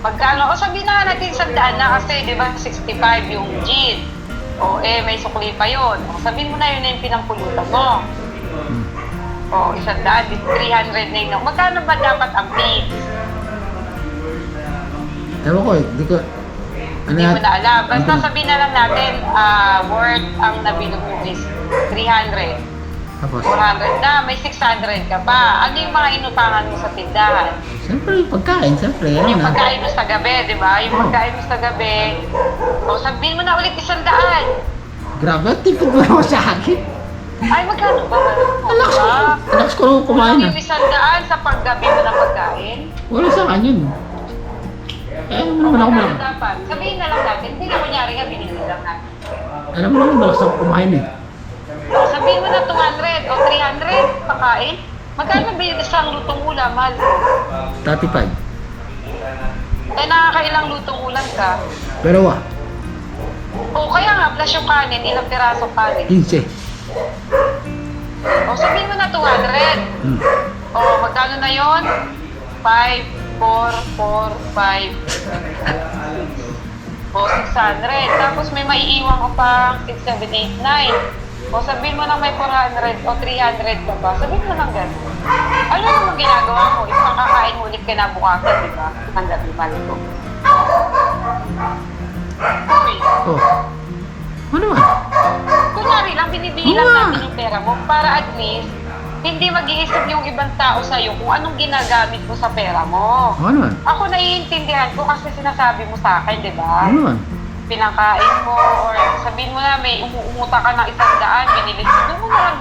Magkano? O, sabihin na natin 100 na kasi, di ba, 65 yung gin. O, may sukli pa yun. O, sabihin mo na yun na yung pinampulutan mo. Hmm. O, 100, 300 na yun. Magkano ba dapat ang fees? Ewan ko, di ko... Ano Hindi mo yan? na alam. Basta Hindi ko- sabihin na lang natin, worth ang nabili mo is 300. Tapos, 400 na, may 600 ka pa. Ano yung mga inutangan mo sa tindahan? siyempre yung pagkain, siyempre. Ano Yung na? pagkain mo sa gabi, di ba? Yung Oh. pagkain mo sa gabi. O, sabihin mo na ulit 100. Grabe, tipid mo ako sa akin. Ay, magkano ba? Alakas ko lang kumain Yung ah. 100 sa paggabi mo na pagkain. Wala sa akin yun. Alam mo naman ako Magkano malakas. dapat? Sabihin na lang natin. Hindi na kunyari nga, binili lang natin. Alam mo naman malakas ako kumain eh. O, sabihin mo na 200 o 300 pakain. Magkano ba yung isang lutong ulam, mahal? 35. Nakakailang lutong ulam ka. Pero O kaya nga, plus yung kanin, ilang pirasong kanin. 15. O sabihin mo na 200. Hmm. O magkano na yon? 5, 4, 4, 5. O 600. Tapos may maiiwan ko pa 6, 7, 8, 9. O sabihin mo na may 400 o 300 ka pa. Sabihin mo lang gano'n. Ano naman ginagawa mo? Ipakakain mo ulit ka na bukasan, di ba? Ang gabi, mali ko. Uy, Oh. Ano ba? kunwari lang, binibigyan lang Oo nga. natin yung pera mo para at least hindi mag-iisip yung ibang tao sa'yo kung anong ginagamit mo sa pera mo. Ano man? Ako naiintindihan ko kasi sinasabi mo sa akin, di ba? Ano man? Pinakain mo or sabihin mo na may umuuta ka ng 100, binili mo. Doon mo na lang,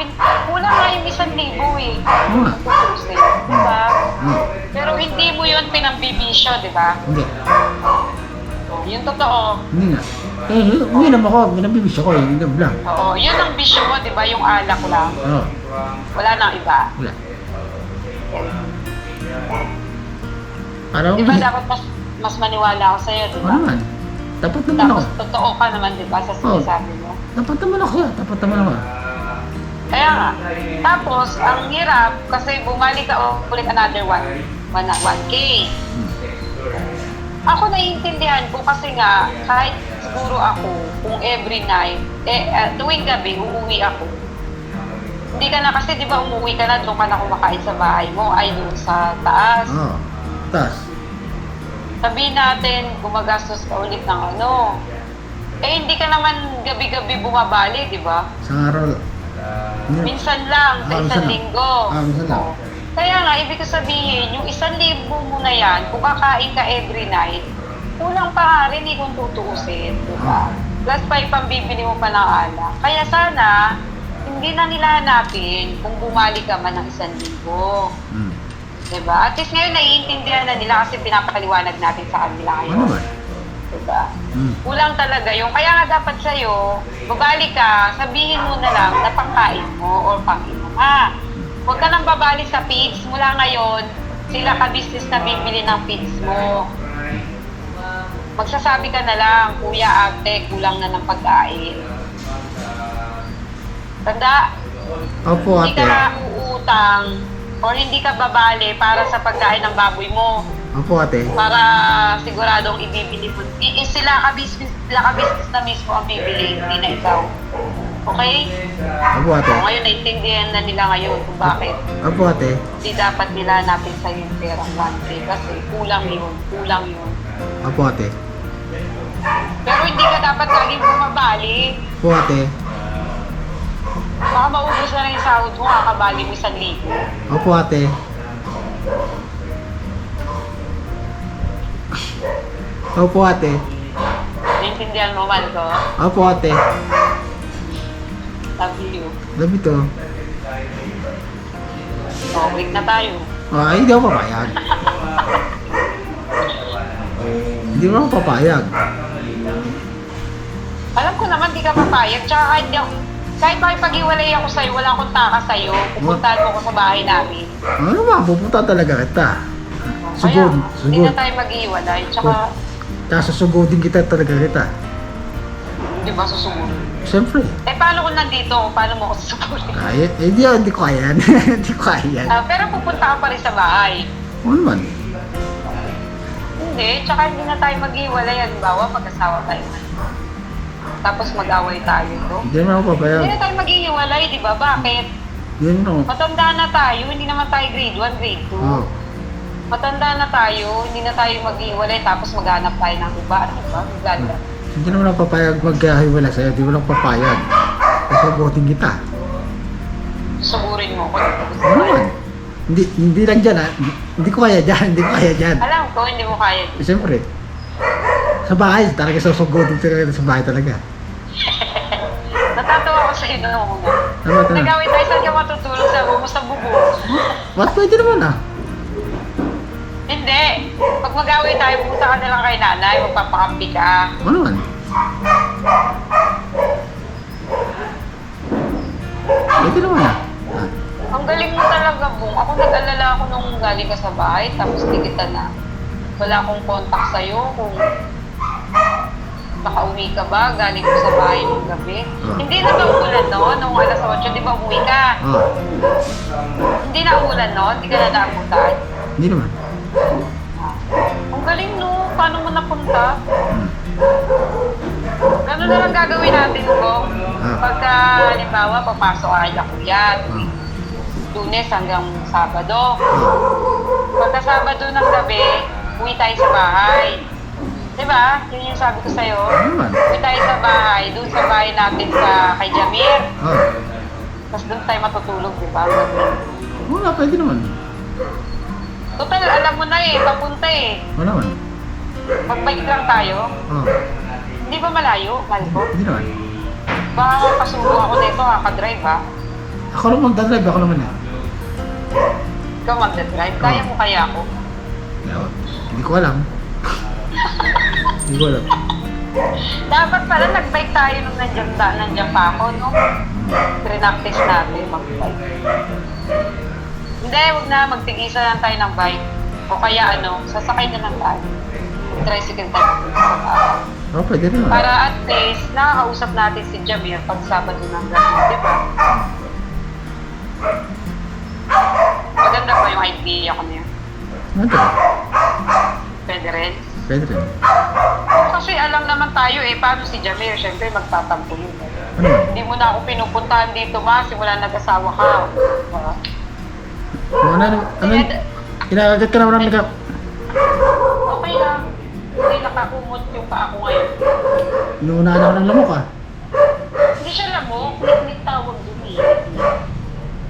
kulang nga yung 1,000 eh. Oo nga. Tutusin, di ba? Hmm. Pero hindi mo yun pinambibisyo, di ba? Hindi. Yung totoo. Hindi nga. Uminom ako. Binabibis ako eh. Inom lang. Oo, yun ang bisyo mo, di ba? Yung alak lang. Oo. Wala nang iba. Wala. Parang Di ba dapat mas maniwala ako sa'yo, di ba? Ano man? Dapat naman ako. Tapos totoo ka naman, di ba, sa sinasabi mo? Dapat naman ako. Dapat naman ako. Kaya nga. Tapos, ang hirap, kasi bumalik ka ulit another 1K. Ako naiintindihan ko kasi nga, kahit siguro ako, kung every night, tuwing gabi, uuwi ako. Hindi ka na kasi, di ba, umuwi ka na, doon ka na kumakain sa bahay mo, ay doon sa taas. Oo. Tas. Sabihin natin, gumagastos ka ulit ng ano. Hindi ka naman gabi-gabi bumabali, di ba? Isang araw. Minsan lang, sa Ah, isang minsan lang. linggo. Minsan lang. Oo. Kaya nga, ibig ko sabihin, yung 1,000 mo na yan, kung kakain ka every night, kulang pa nga rin kung tutuusin, di ba? Plus pa yung pambibili mo pa ng alak. Kaya sana, hindi na nila hanapin kung bumalik ka man ng 1,000. Hmm. Diba? At least ngayon naiintindihan na nila kasi pinapaliwanag natin sa kanila ngayon. Ano ba? Diba? Hmm. Kulang talaga yung, kaya nga dapat sa'yo, babalik ka, sabihin mo na lang na pangkain mo or pang-inom ha. Huwag ka nang babalik sa feeds. Mula ngayon, sila ka-business na bibili ng feeds mo. Magsasabi ka na lang, kuya, ate, kulang na ng pagkain. Tanda, Opo, hindi ate. ka uutang or hindi ka babali para sa pagkain ng baboy mo. Opo, ate. Para siguradong ibibili mo. Sila ka-business na mismo ang bibili, hindi na ikaw. Okay? Opo, ate. So, ngayon, naintindihan na nila ngayon kung bakit Opo, ate. hindi dapat nila hanapin sa yung perang 1K kasi kulang yun. Opo, ate. Pero hindi ka dapat laging bumabali. Opo, ate. Baka maubos na lang yung sahod mo, kakabali mo 1,000. Opo, ate. Opo, ate. Naintindihan mo man ko? Opo, ate. Love you. Love you too. Break na tayo. Ay, hindi ako papayag. Hindi Hindi mo ako papayag. Alam ko naman, di ka papayag. Tsaka kahit makipag-iwalay ako sa'yo, wala akong taka sa'yo, pupuntahan mo ako sa bahay namin. Ano ba? Pupunta talaga kita. Kaya, Sugod. hindi Sugod. na tayo mag-iwalay. Tsaka, Tapos susugodin kita talaga kita. di ba susugurin? Siyempre. Eh, paano kung nandito ako? Paano mo ako susugurin? Ay, hindi ko kaya yan. Hindi ko kaya yan. Pero pupunta ka pa rin sa bahay. Ano naman? Hindi, tsaka hindi na tayo mag-iwalay. Halimbawa, mag-asawa tayo. Tapos mag-away tayo, no? Hindi naman ako papayag. Hindi na tayo mag-iwalay, di ba? Bakit? Hindi naman ako. Matanda na tayo, hindi naman tayo grade 1, grade 2. Oh. Matanda na tayo, hindi na tayo mag-iwalay, tapos maghanap tayo ng iba. Ano ba? Maganda. Hindi naman ako papayag magkahiwala sa'yo. Hindi mo lang papayag. Susugodin kita. Susugurin mo ko. Ano naman? Hindi lang dyan ha. Hindi ko kaya dyan. Hindi ko kaya dyan. Alam ko, hindi mo kaya. Siyempre. Sa bahay, talaga susugodin talaga sa bahay talaga. Natatawa ko sa inyo nung una. Ano ba ito na? Nagawin tayo, saan ka matutulog sa bumo sa bubo? What? Pwede naman ah. Hindi. Pag mag-away tayo, pumunta ka na lang kay nanay, magpapakampi ka. Ano naman? Pwede naman ah. Ang galing mo talaga, Bong. Ako nag-alala ako nung galing ka sa bahay, tapos di kita na. Wala akong contact sa'yo kung makauwi ka ba, galing ko sa bahay ng gabi. Hindi na ba ulan noon? Nung alas 8, di ba umuwi ka? Oh. Hindi na ulan noon? Hindi ka na naabutan? Hindi naman. Ang galing no, paano mo napunta? Ganun na lang gagawin natin ko. Pagka, halimbawa, papasok ka kay Kuya, Lunes hanggang Sabado. Pagka Sabado ng gabi, uwi tayo sa bahay. Diba? Yun yung sabi ko sa'yo. Ano naman? Uwi tayo sa bahay, doon sa bahay natin sa kay Jamir. Oh. Tapos doon tayo matutulog, diba? Wala, pwede naman. Total, alam mo na eh, papunta eh. Wala naman. Mag-bike lang tayo. Oh. Hindi ba malayo, Malco? Hindi naman. Baka pasubo ako nito, kakadrive ha? Ako lang magdadrive, ako naman eh. Ikaw magdadrive, kaya mo kaya ako? Hindi ko alam. Hindi ko alam. Dapat pala nag-bike tayo nung nandiyan pa ako, no? Pre-practice natin mag-bike. Hindi, huwag na, magtigisa lang tayo ng bike. O kaya ano, sasakay na lang tayo. Tricycle tayo. Oh, pwede naman. Para at least, nakakausap natin si Jamir pag Sabado ng gabi, di ba? Maganda ba yung idea ko na yun? Ano? Pwede rin? Pwede rin. Kasi alam naman tayo eh, paano si Jamir? Siyempre magtatampo yun. Ano? Hindi mo na ako pinupuntahan dito ba? Simula nag-asawa ka. Diba? Ano? Inagagat ka naman ng nagap. Okay lang. Hindi nakakumot yung paa ko ngayon. Inuunahan ako ng lamok ah. Hindi siya lamok. Nik-nik tawag dun eh.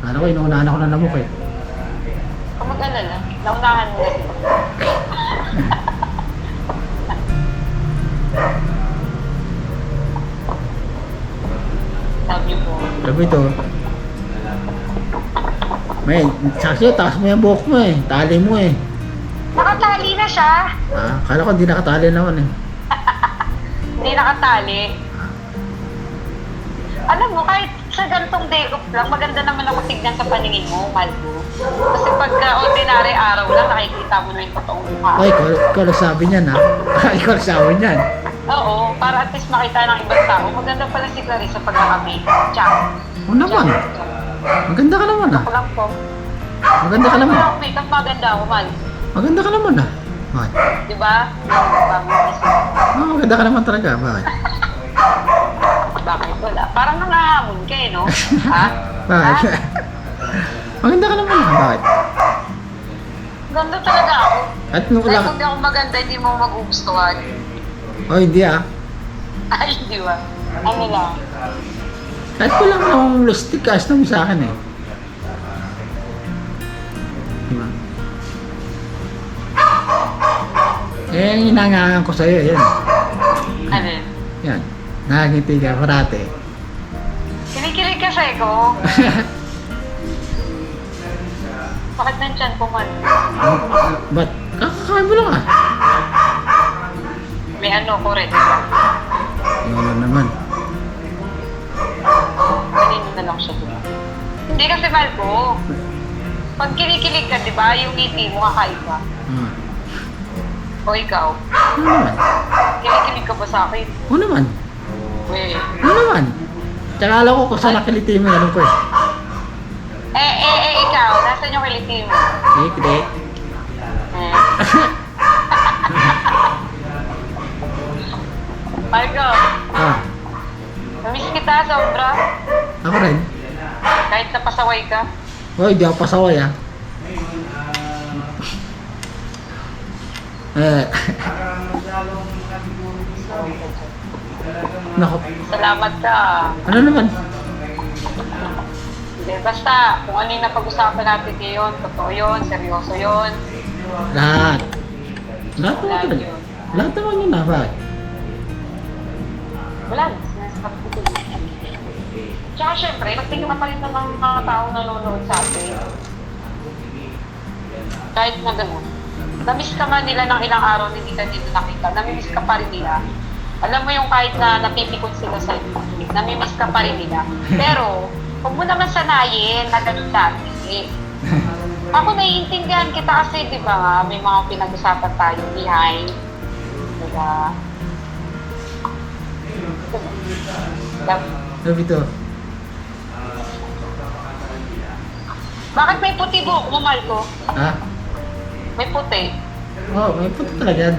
Ano ko, inuunahan ako ng lamok eh. Kung mag-alala, naunahan mo na sila. Sabi po. Sabi ito. May, saksi, taas mo yung buhok mo eh. Tali mo eh. Nakatali na siya. Ah, kala ko hindi nakatali naman eh. Hindi nakatali. Alam mo, kahit sa gantong day off lang, maganda naman ako tignan sa paningin mo, Malco. Kasi pagka ordinary araw lang, nakikita mo na yung totoong mukha. Ay, ikaw lang sabi niyan ha. Ikaw lang sabi niyan. Oo, para at least makita ng ibang tao. Maganda pala si Clarissa pag nakami. Tsak. Oo naman. Maganda ka naman ah. Ako lang po. Maganda ka naman. Ako makeup, maganda ako, Mal. Maganda ka naman ah. Bakit? Di ba? Ah, maganda ka naman talaga. Bakit? Bakit wala? Parang nangahamon ka eh, no? Ha? Bakit? Maganda ka naman ah. Bakit? Ganda talaga ako. At nung Dahil wala kung di ako maganda, hindi mo magugustuhan. Oh, hindi ah. Ay, di ba? Ano lang? Kahit ko lang akong lustig ka, mo sa akin eh. Diba? Eh, yung hinangangan ko sa'yo, yan. Ano yun? Yan. Nakangiti ka, parate. Kinikilig ka sa ko. Bakit nandyan po, Mal? Ba't? Kakakain mo lang ah. May ano ko rin, diba? Ano naman. Kanina na lang siya diba? Hindi kasi mahal ko. Pag kinikilig ka, di ba, yung ngiti mo kakaiba. O ikaw, Ano naman? kinikilig ka ba sa akin? Ano naman? Weh. Ano naman? Tsaka alam ko kung saan nakiliti mo, alam ko eh. Ikaw, nasan yung kiliti mo? Hindi. Hmm. Marco, Ah, namiss kita sobra. ako rin. Kahit napasaway ka. Hoy, di ako pasaway ah. Nako, Salamat ka. ano naman? Hindi, basta, kung ano yung napag-usapan natin ngayon, totoo yun, seryoso yun. Lahat. Lahat naman Lahat talaga. yun. Lahat naman yun ah, bakit? Wala na, sinasabi ko din. Tsaka syempre, magtingin pa rin ng mga taong nanonood sa atin. Kahit na gano'n. Namiss ka man nila ng ilang araw na hindi ka dito nakita. Namimiss ka pa rin nila. Alam mo yung kahit na napipikon sila sa YouTube, namimiss ka pa rin nila. Pero, huwag mo naman sanayin na ganun dati. Ako naiintindihan kita kasi, di ba nga, may mga pinag-usapan tayo behind. Diba? Sabi to. Bakit may puti buhok mo, Marco? Ha? May puti. Oh, may puto talaga yan.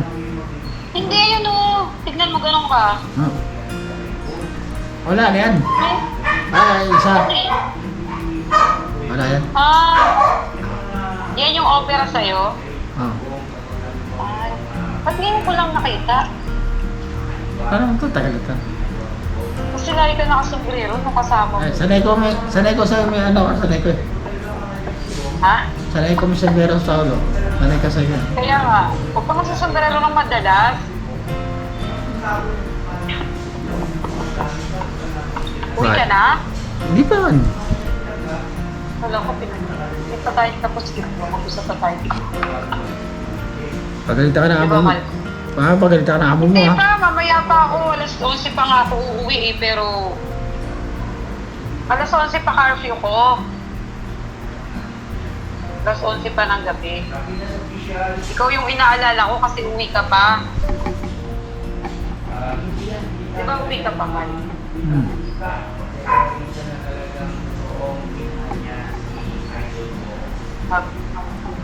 Hindi, yun o. Tignan mo, ganun ka. Oh. Wala na yan. Eh, Ay, isa. ano eh? Wala yan. Yan yung opera sa'yo. Oh. Ay, ba't ngayon ko lang nakita? Parang ito, tagal ito. Kasi lagi ka nakasombrero nung kasama mo. Ay, sanay ko sa may ano, sanay ko eh. Ha? Sanay ko may sandero sa ulo. Sanay ka sa'yo. Kaya nga, huwag ka magsasombrero ng madalas. Uwi ka na? Hindi pa man. Wala ko, hindi pa tayo tapos dito. Mag-usap pa tayo. Pagalitan ka na Di amo ba, mo. Mal? Pagalitan ka na amo mo Hindi ha. pa, mamaya pa ako. Alas 11 pa nga ako uuwi eh, pero... Alas 11 pa curfew ko. Alas 11 pa ng gabi. Ikaw yung inaalala ko kasi uwi ka pa. Di ba uwi ka pa, Mal? Hmm.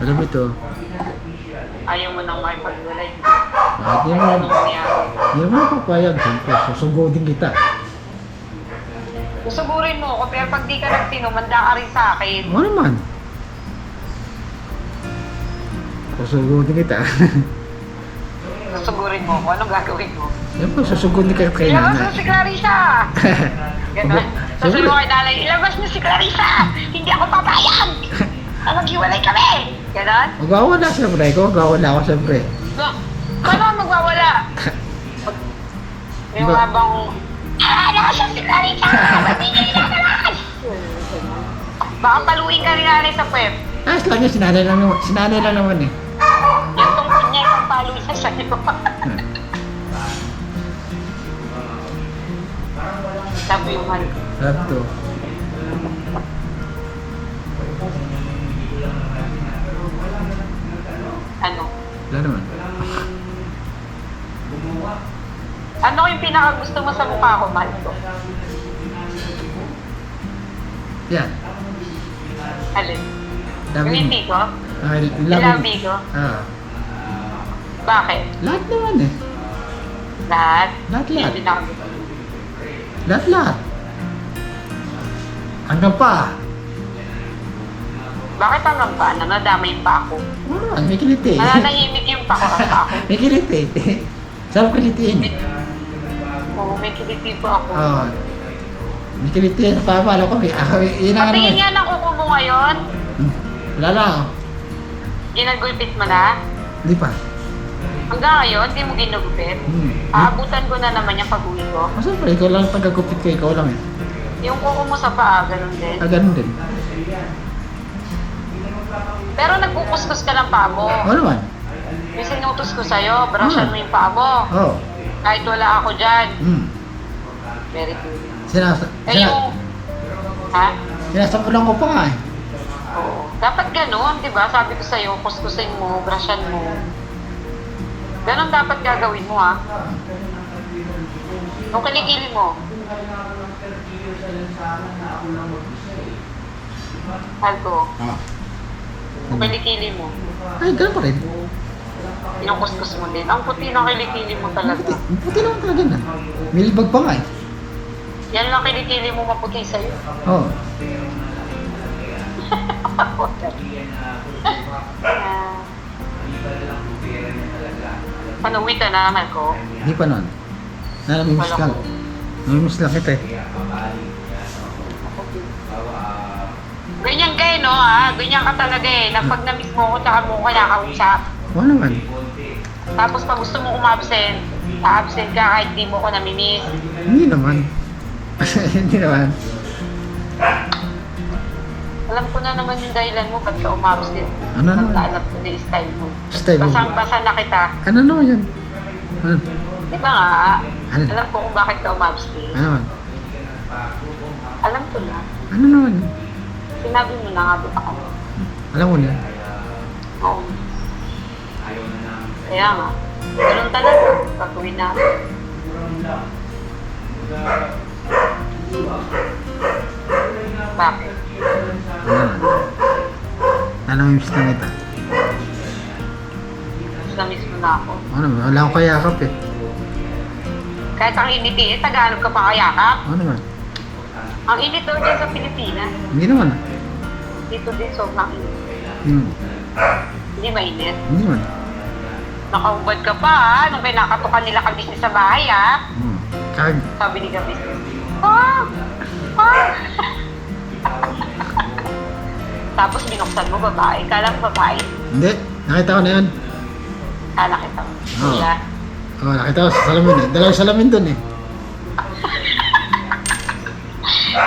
Alam mo ito. Ayaw mo nang makipagwalay. Bakit di Ano mo? nangyari? Hindi mo papayag. Siyempre, susugodin kita. Susugurin mo ako, pero pag di ka nagtino, manda ka rin sa akin. Ano naman? Susugodin kita. Susugurin mo ako, anong gagawin mo? Siyempre, susugodin ka kay Ilabas mo nanay. si Clarissa! Ganon. Sasabi mo kay nanay, ilabas mo si Clarissa! Hindi ako papayag! Maghiwalay kami! Ganon? Magwawala siyempre ko. Magwawala ako siyempre. Paano ka magwawala? Yung Ba- habang, nakasya si Clarissa! Ba't hindi niya nakalabas? Baka paluin ka rin nanay sa puwet. Ayos lang yun. Sinanay lang naman eh. Yung tungkol niya, isang palo isa sa'yo. Sabi yung hal. Sarap to. Ano? Wala naman. Ano yung pinakagusto mo sa mukha ko, mahal ko? Yan. Alin? Dami. Yung hindi ko? Ay, Ilabi ko? Ah. Bakit? Lahat naman eh. Lahat? Lahat. Hindi na ako. Lahat. Hanggang pa. Bakit hanggang pa? Nadamay pa ako. Ano, may kiliti. Nananahimik yung pa ako. May kiliti. Sarap kilitiin eh. Oo, may kiliti pa ako. Oo. May kiliti. Napapala ko. Yun ang ano Patingin eh. nga ng kuko mo ngayon. Wala na ako. Ginagulpit mo na. Hindi pa. Hanggang ngayon, di mo ginugupit. Aabutan ko na naman yung pag-uwi ko. Siyempre, ikaw lang pagkagupit ko. Ikaw lang eh. Yung kuko mo sa paa, ganun din. Ganun din. Pero nagkukuskus ka ng paa mo. Oo naman. Yung sinutos ko sa'yo, brushan mo yung paa mo. Oo. Kahit wala ako dyan. Very good. Yung... Ha? Sinasapulan ko pa nga eh. Oo. Dapat ganun, di ba? Sabi ko sa'yo, kuskusin mo, brushan mo. Ganun dapat gagawin mo, ha? Yung kilikili mo. Alko, Ah. yung kilikili mo. Ay, ganun pa rin. Yung kuskus mo din. Ang puti ng kilikili mo talaga. Ang puti naman talaga na. Milibag pa nga eh. Yan lang kilikili mo maputi sa'yo. Oo. Panuwi ka naman ko. Hindi pa nun. Namimiss lang. Namimiss lang kita eh. Ganyan kayo, no, ha? Ganyan ka talaga eh. Na pag na-miss mo ko, tsaka mo ko nakausap. Oo naman. Tapos pag gusto mo umabsent, absent ka kahit di mo ko namimiss. Hindi naman. Hindi naman. Alam ko na naman yung dahilan mo ba't ka umabsent. Ano naman? Alam ko na yung style mo. Style mo? Basang-basa na kita. Ano naman yan? Ano? Di ba nga? Ano? Alam ko kung bakit ka umabsent. Ano naman? Alam ko na. Ano naman? Sinabi mo na nga ba ako? Alam mo na. Oo. Kaya nga. Ganun talaga. Pagawin natin. Bakit? Ano naman? Namimiss lang kita. Na-miss mo na ako. Ano naman? Wala akong kayakap eh. Kahit ang init eh, Tagalog ka pa kayakap. Ano naman? Ang init daw dyan sa Pilipinas. Hindi naman. Dito din sobrang init. Hindi mainit. Hindi naman. Nakaubad ka pa ha, nung pinakatukan nila ka-business sa bahay ha. Kag. Sabi ni ka-business. Ah! Ah! Tapos binuksan mo babae. Kala mo babae. Hindi. Nakita ko na yan. Kala kita. Oo. Wala. Oo, nakita ko sa salamin eh. Dalawang salamin dun eh.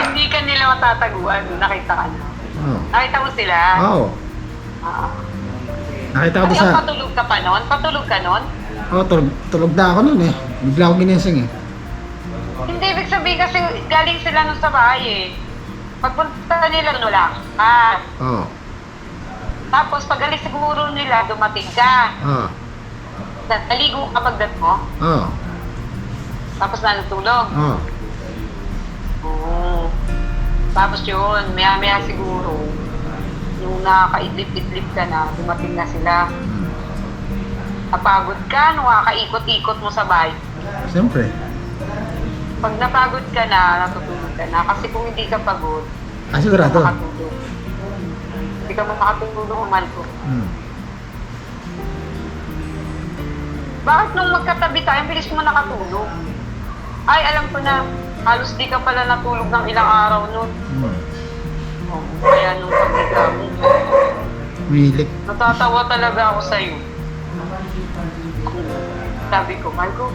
Hindi ka nila matataguan. Nakita ka na. Oo. Nakita mo sila? Oo. Ah. Nakita ko Ay, sa... patulog ka pa nun? Patulog ka nun? Oo, tulog na ako nun eh. Bigla ako ginising eh. Hindi, ibig sabihin kasi galing sila nun sa bahay eh. Pagpunta nila, wala ka. Oo. Tapos pag alis siguro nila, dumating ka. Oo. Naligo ka pagdat mo. Oo. Tapos natutulog. Oo. Oo. Tapos yun, maya-maya siguro, yung nakakaidlip-idlip ka na, dumating na sila. Napagod ka, nung nakakaikot-ikot mo sa bahay. Siyempre. Pag napagod ka na, natutulog ka na. Kasi kung hindi ka pagod, Sigurado. makatulog. Hindi ka mo makatulog, mahal ko. Bakit nung magkatabi tayo, bilis mo nakatulog? Ay, alam ko na, halos di ka pala natulog ng ilang araw nun. Kaya nung pagkita mo, Milik. natatawa talaga ako sa'yo. Sabi ko, Marco,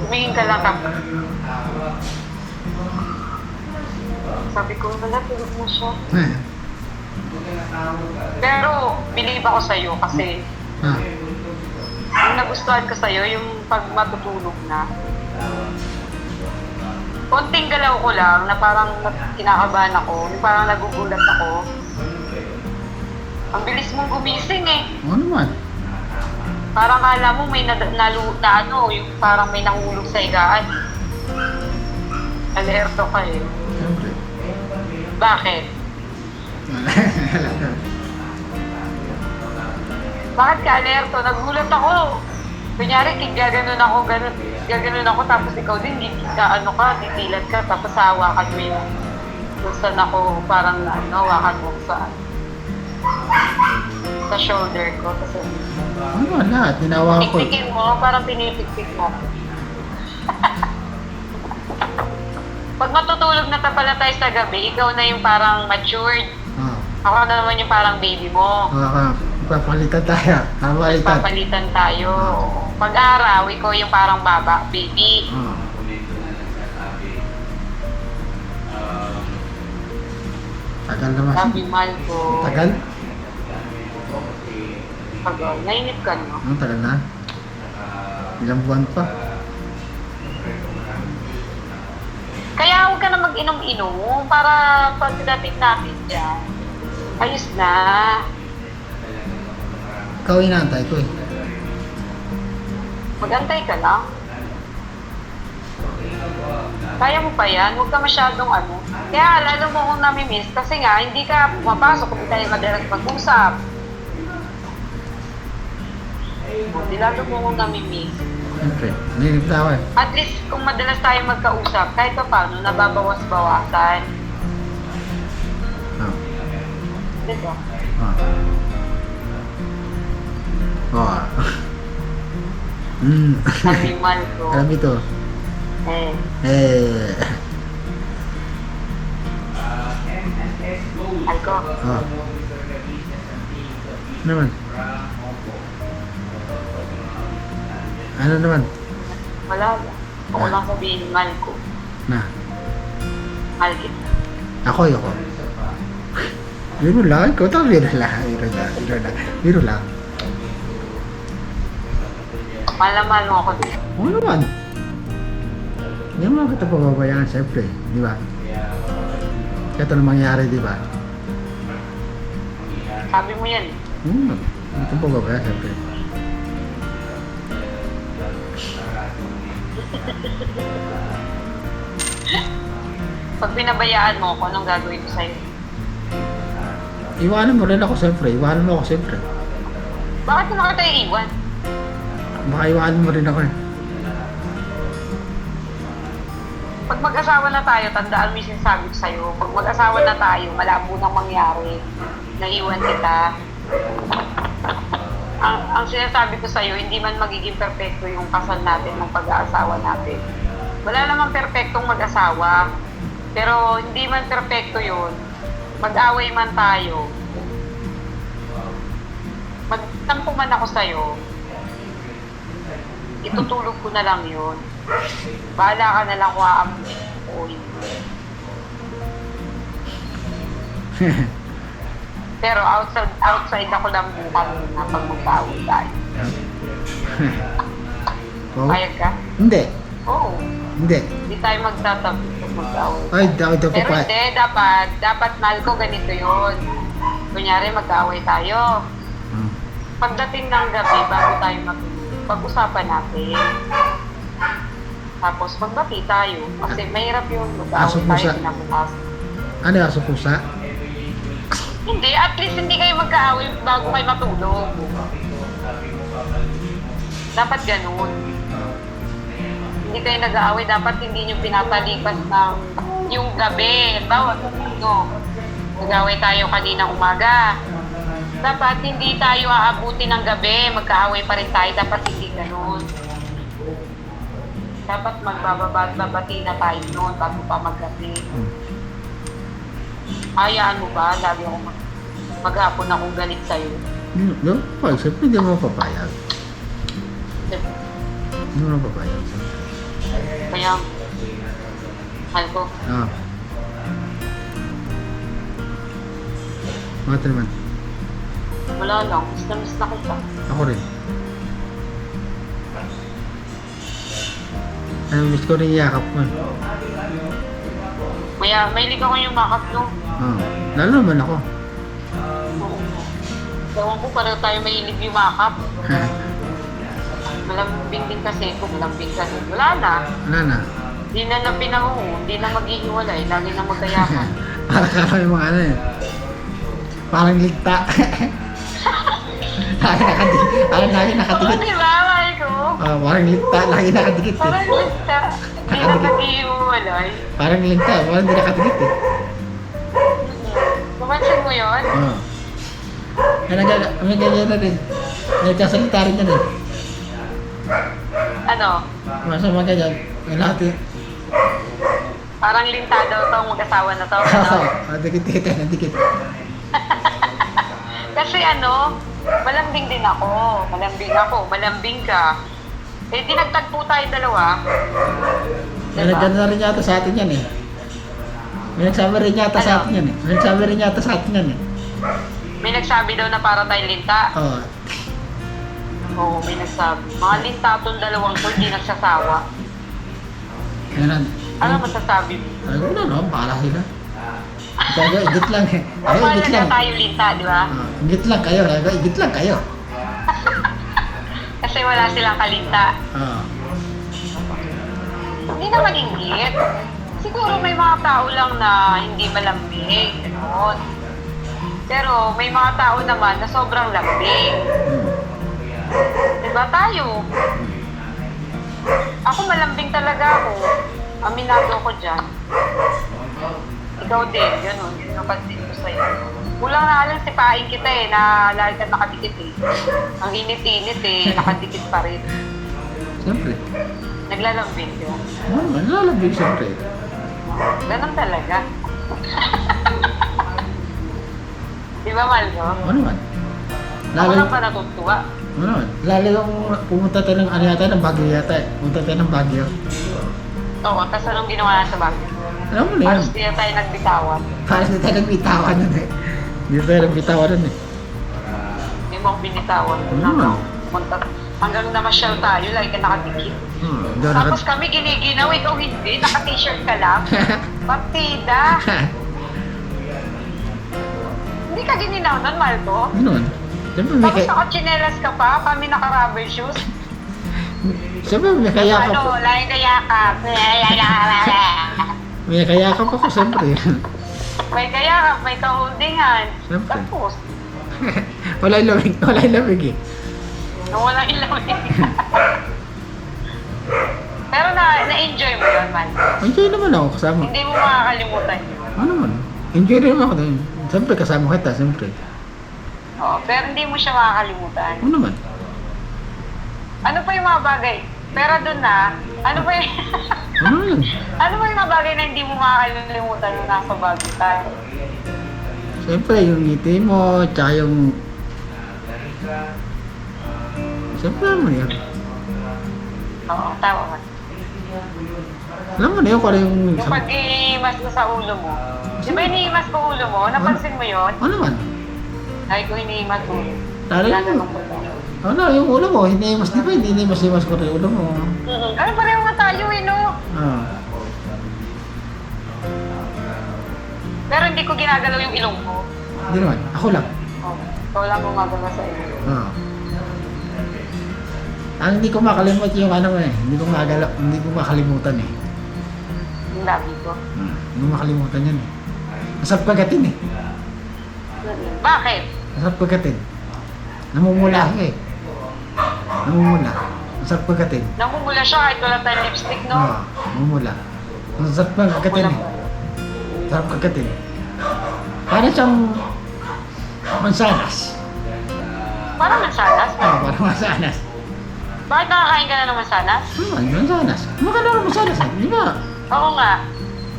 tumingin ka lang ka. Sabi ko, wala, tulog mo siya. Pero, believe ako sa'yo kasi yung nagustuhan ko sa'yo, yung pag matutulog na. Konting galaw ko lang na parang kinakabahan ako, yung parang nagugulat ako. Ang bilis mong gumising eh. Oo naman. Parang kala mo may na ano, yung parang may nahulog sa higaan. Alerto ka eh. Siyempre. Bakit? Bakit ka alerto? Nagulat ako. Kunyari, gaganon ako, tapos ikaw din, titilat ka, tapos hawakan mo yung kung saan ako, parang hawakan mo sa shoulder ko. Tapos, Ano lahat? Tinawa ko. tiktikin mo, parang pinipikpik mo. Pag matutulog na pala tayo sa gabi, ikaw na yung parang matured. Ako na naman yung parang baby mo. Papalitan tayo. Papalitan tayo. Pag-araw, ikaw yung parang baba, baby. Tagal naman. Sabi, mahal ko. Tagal? Tagal. Nainip ka, no? Tagal na? Ilang buwan pa. Kaya huwag ka na mag-inom-inom para pagdating natin dyan. Ayos na. Ikaw inaantay ko eh. Magantay ka lang. Kaya mo pa yan, huwag ka masyadong ano. Kaya lalo mo akong nami-miss kasi nga hindi ka pumapasok kung tayo madalas mag-usap. Hindi lalo mo akong nami-miss. Siyempre, nilip na ako eh. At least kung madalas tayo magkausap, kahit pa paano, nababawas-bawasan. Oh. Diba? Oh. Oh. Hmm. Sabi mal ko. Alam ito. Eh. Alko. Oh. Naman. Ano naman? Wala lang. Ako lang sabihin, mal ko. Na. Mal kita. Ako. Biro lang. Ikaw tayo biro lang. Biro lang. Mahal na mahal mo ako din. Oo naman. Hindi mo kita pababayaan, siyempre. Di ba? Ito na mangyari, di ba? Sabi mo yan. Hindi kita pababayaan, siyempre. Pag pinabayaan mo ako, anong gagawin ko sa'yo? Iwanan mo rin ako, siyempre. Iwanan mo ako, siyempre. Bakit mo kita iiwan? Baka iwanan mo rin ako eh. Pag mag-asawa na tayo, tandaan mo yung sinasabi ko sa'yo. Pag mag-asawa na tayo, malabo nang mangyari. Naiwan kita. Ang sinasabi ko sa'yo, hindi man magiging perfecto yung kasal natin ng pag-aasawa natin. Wala namang perfectong mag-asawa. Pero hindi man perfecto yun. Mag-away man tayo. Magtampo man ako sa'yo. Itutulog ko na lang yun. Bahala ka na lang kung aamuin o hindi. Pero outside ako lang bukas na pag mag-away tayo. Oh? Payag ka? Hindi. Oo. Hindi. Hindi tayo magtatabi pag mag-away. Ay, ito Pero pa. hindi, dapat mahal ko ganito yun. Kunyari mag-away tayo. Pagdating ng gabi, bago tayo matulog, pag-usapan natin. Tapos magbati tayo. Kasi mahirap yung Aso mag-away pusa. tayo kinabukas. Ano yung aso pusa? Hindi, at least hindi kayo magka-away bago kayo matulog. Dapat ganun. Hindi kayo nag-aaway, dapat hindi nyo pinapalipas ng yung gabi. Bawat nag-aaway tayo kanina umaga. Dapat hindi tayo aabuti ng gabi, magka-aaway pa rin tayo. Dapat hindi ganun. Dapat magbabati na tayo noon bago pa maggabi. Hayaan mo ba? Lagi ako maghapon akong galit sa'yo. No, pag siyempre hindi mo papayag. Diba? Hindi mo papayag. Kaya, mahal ko, Ah. Bakit naman? wala lang. Miss na kita. Ako rin. Miss ko rin yakap mo. May liga ko yung makap, no? Ah. Lalo naman ako. Ewan ko, pareho tayo mahilig yung makap. Malambing din kasi ko, malambing ka din. Wala na. Wala na. Di na hindi na maghihiwalay. Lagi na magkayakan. Para ka yung mga ano eh. Parang ligta. Lagi Oo, nakatikit. diba, mahal ko? Parang ligta. Lagi nakatikit eh. Parang lista. Di na maghihiwalay. Parang ligta. Parang hindi nakatikit eh. Kumansin mo yun? Oo. May ganyan na rin. Nagkasalita rin yan eh. Ano? Masama ganyan. May lahat eh. Parang linta daw tong mag-asawa na to. Dikit-dikit eh. Dikit. Kasi malambing din ako. Malambing ka. Eh, di nagtagpo tayo dalawa. May nagkano na rin yata sa atin yan eh. May nagsabi rin yata sa atin yan eh. May nagsabi rin yata sa atin yan eh. May nagsabi daw na para tayo linta. Oo. Oo, may nagsabi. Mga lintatong dalawang ko, hindi nagsasawa. Yan. Ano masasabi mo? Ay, wala no, bahala sila. Kaya igit lang eh. Ay, Paano igit na lang. tayo linta, di ba? Igit lang kayo, igit lang kayo. Kasi wala silang kalinta. Ah. Hindi naman inggit. Siguro may mga tao lang na hindi malambing. Ganoon. Pero may mga tao naman na sobrang lambing. Diba tayo? Ako malambing talaga ako. Aminado ko dyan. Ikaw din, gano'n. Yun yung pansin ko sa'yo. Kulang na lang sipain kita eh, na lagi ka nakadikit eh. Ang init-init eh, nakadikit pa rin. Siyempre. Naglalambing, di ba? Nalalambing siyempre. Ganun talaga. Di ba, Malco? Ano man? Ako Lalo, lang pa natutuwa. ano man? Lalo yung pumunta tayo ng ano yata, ng Baguio yata eh. Pumunta tayo ng Baguio. Oo, tapos anong ginawa na sa bagay? Alam mo na yan. Halos di na tayo nagbitawan. Parang hindi tayo nagbitawan nun eh. Hindi tayo nagbitawan nun eh. Hindi mo ako binitawan. Hanggang namasyal tayo, lagi ka nakadikit. Doon Tapos kami giniginaw, ikaw hindi, naka-t-shirt ka lang. Partida. Hindi ka gininaw nun, Marco. Ano? Siyempre may, Tapos naka-chinelas ka pa, kami naka-rubber shoes. siyempre may kayakap. Ano, lagi kayakap. May kayakap ako siyempre. May kayakap, may kahundingan. Siyempre. Tapos, Wala yung lamig eh. walang ilawin. Pero na-enjoy mo yun, man. Enjoy naman ako kasama. Hindi mo makakalimutan yun. Ano naman? Enjoy rin naman ako doon. Siyempre kasama kita, siyempre. Oo, pero hindi mo siya makakalimutan. Ano naman? Ano pa yung mga bagay? Pero doon na, ano pa yung... Ano yun? ano pa yung mga bagay na hindi mo makakalimutan nung nasa bago tayo? Siyempre yung ngiti mo, tsaka yung... Siyempre ano yun? Oo, tama ka. Alam mo na yun kung ano yung... Yung pag-iimas mo sa ulo mo. Di ba iniimas ko ulo mo? Napansin mo yun? Ano naman? Ay, ko iniimas ulo. Tara yun. Ano, yung ulo mo, hindi mas, di ba? Hindi mas ko rin yung ulo mo. Ano pareho nga tayo eh, no? Ah. Pero hindi ko ginagalaw yung ilong ko. Hindi naman, ako lang. Oh, ikaw lang gumagawa sa ilong. Ah. Ang hindi ko makalimut yung ano eh. Hindi ko makalimutan eh. Yung labi ko. Hindi ko makalimutan yan eh. Masarap kagatin eh. Bakit? Masarap kagatin. Namumula ako eh. Namumula. Masarap kagatin. Namumula siya kahit wala tayong lipstick, no? Ah, namumula. Masarap kagatin eh. Masarap kagatin. Para siyang mansanas. Parang mansanas. Parang mansanas. Bakit nakakain ka na ng mansanas? Mansanas. Maganda ng mansanas eh. Di ba? Oo nga.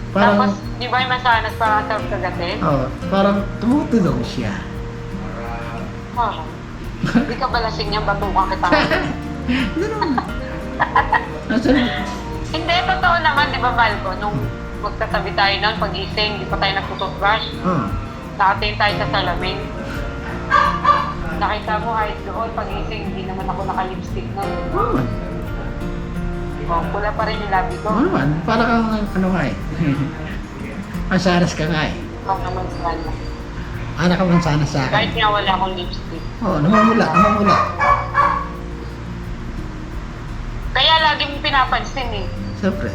Parang, Tapos, di ba yung mansanas parang sarap kagatin? parang tumutulong siya. Parang. Hindi ka balasing niya, batukan kita. Hindi naman. Nasaan? Hindi, totoo naman, di ba, Malco? Nung magkatabi tayo noon, pag-gising, di pa tayo nagtututbrush. Nakatingin tayo sa salamin. Nakita mo, kahit doon, pag-gising, hindi naman ako naka-lipstick noon. Oh, pula pa rin yung labi ko. Ano naman? Parang kang ano nga eh. Mansanas ka nga eh. Huwag naman sana. Anak ka mansanas sa Kahit akin. nga wala akong lipstick. Oo, namumula. Kaya lagi mong pinapansin eh. Siyempre.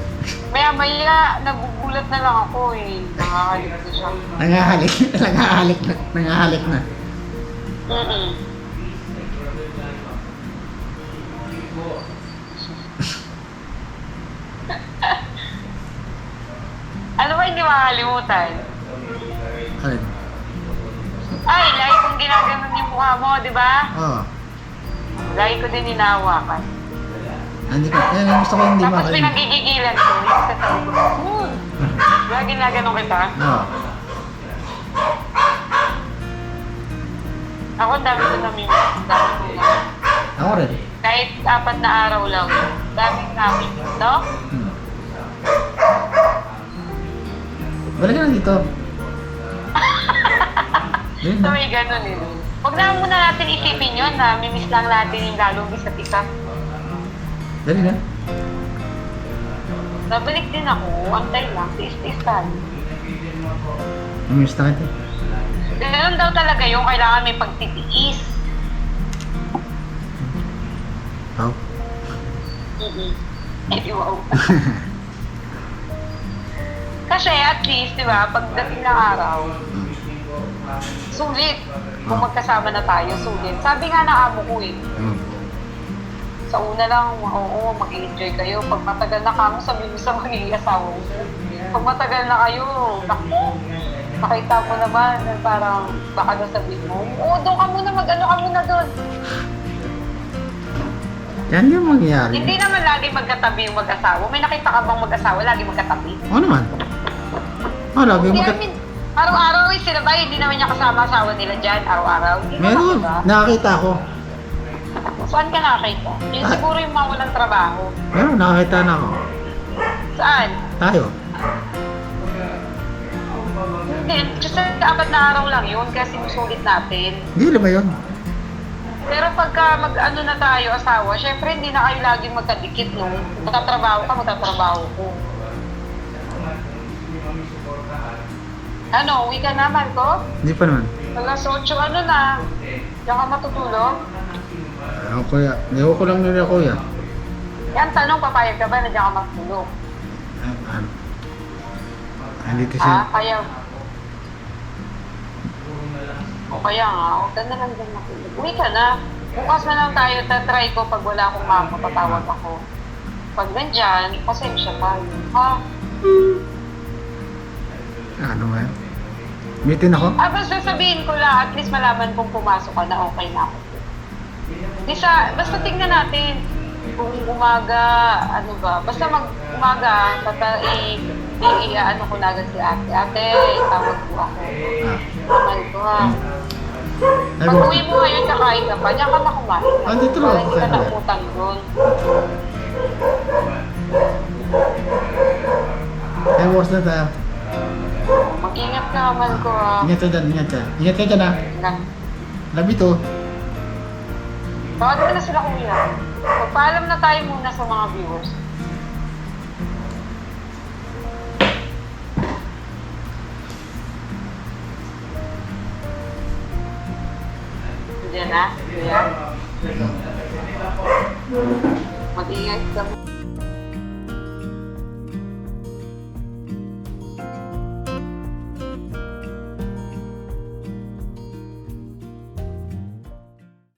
Maya-maya, nagugulat na lang ako eh. Nakakalit ko siya. Nangahalik na. Mm-mm. Ano ba hindi makakalimutan? Alin? Ay, lagi kong ginaganon yung mukha mo, di ba? Oo. Lagi ko din hinahawakan. Hindi ko, yan gusto ko hindi Tapos makalimutan. pinagigigilan ko, yung sa tabi ko. Lagi ginaganon kita. Oo. Ako, dami ko namimiss. Dami ko na. Ako rin. Kahit 4 na araw lang. Daming namin, no? Balik ka lang dito. Yun So na. may ganun eh. Huwag na muna natin isipin yun na mimiss lang natin yung lalong isa't isa. Dali na. Nabalik din ako, antay lang, tiis-tiis tayo. Umiss na kita. Ganun daw talaga yung kailangan may pagtitiis. Wow. Eh, wow. Kasi at least, di ba, pagdating ng araw, sulit. Kung magkasama na tayo, sulit. Sabi nga ng amo ko eh, sa una lang, oo, mag-enjoy kayo. Pag matagal na kamo, sabi mo sa magiging asawa mo. Pag matagal na kayo, naku, nakita mo naman, parang baka daw sabihin mo, oo, doon ka muna, mag-ano ka muna doon. Yan yung mangyayari. Hindi naman lagi magkatabi yung mag-asawa. May nakita ka bang mag-asawa, lagi magkatabi? Oo naman. Oo, lagi Hindi, magkat... I mean, araw-araw eh, sila ba, hindi naman niya kasama asawa nila dyan, araw-araw. Hindi naman, Meron. diba? Nakakita ko. Saan ka nakakita? Yung Ah. siguro yung mga walang trabaho. Meron, nakakita na ako. Saan? Tayo. Hindi, just sa 4 na araw lang yun kasi sulit natin. Hindi na ba yun? Pero pagka mag-ano na tayo, asawa, syempre hindi na kayo laging magkadikit, no? Magtatrabaho ka, magtatrabaho ko. Ano, uwi ka naman ko? Hindi pa naman. Alas 8, ano na? Diyan ka matutulog? Ako kuya. Ewan ko lang nila kuya. Yan, tanong, papayag ka ba na diyan ka matulog? Ano? Andito Ah, siya. kaya... O kaya nga, huwag ka na lang dyan matulog. Uwi ka na. Bukas na lang tayo, tatry ko pag wala akong mama, patawag ako. Pag nandyan, pasensya tayo. Ha? Ano nga? Meeting ako? Ah, basta sabihin ko lang, at least malaman kung pumasok ka na, okay na ako. Basta tingnan natin kung umaga, ano ba, basta umaga, ano ko na agad si ate. Ate, tawag ko ako. Tamal ko ha. Ay, Pag boss. uwi mo ngayon, kakain ka pa, diyan ka na kumain. Ah, dito lang Para ako hindi ka kakain. nakutan doon. Ay, boss na tayo. Mag-ingat ka, amal ko ha. Ingat ka dyan, ingat ka. Ingat ka dyan ha. Labi to. Tawag mo na sila kuya. Magpaalam na tayo muna sa mga viewers. Diyan na, kuya. Mag-ingat ka.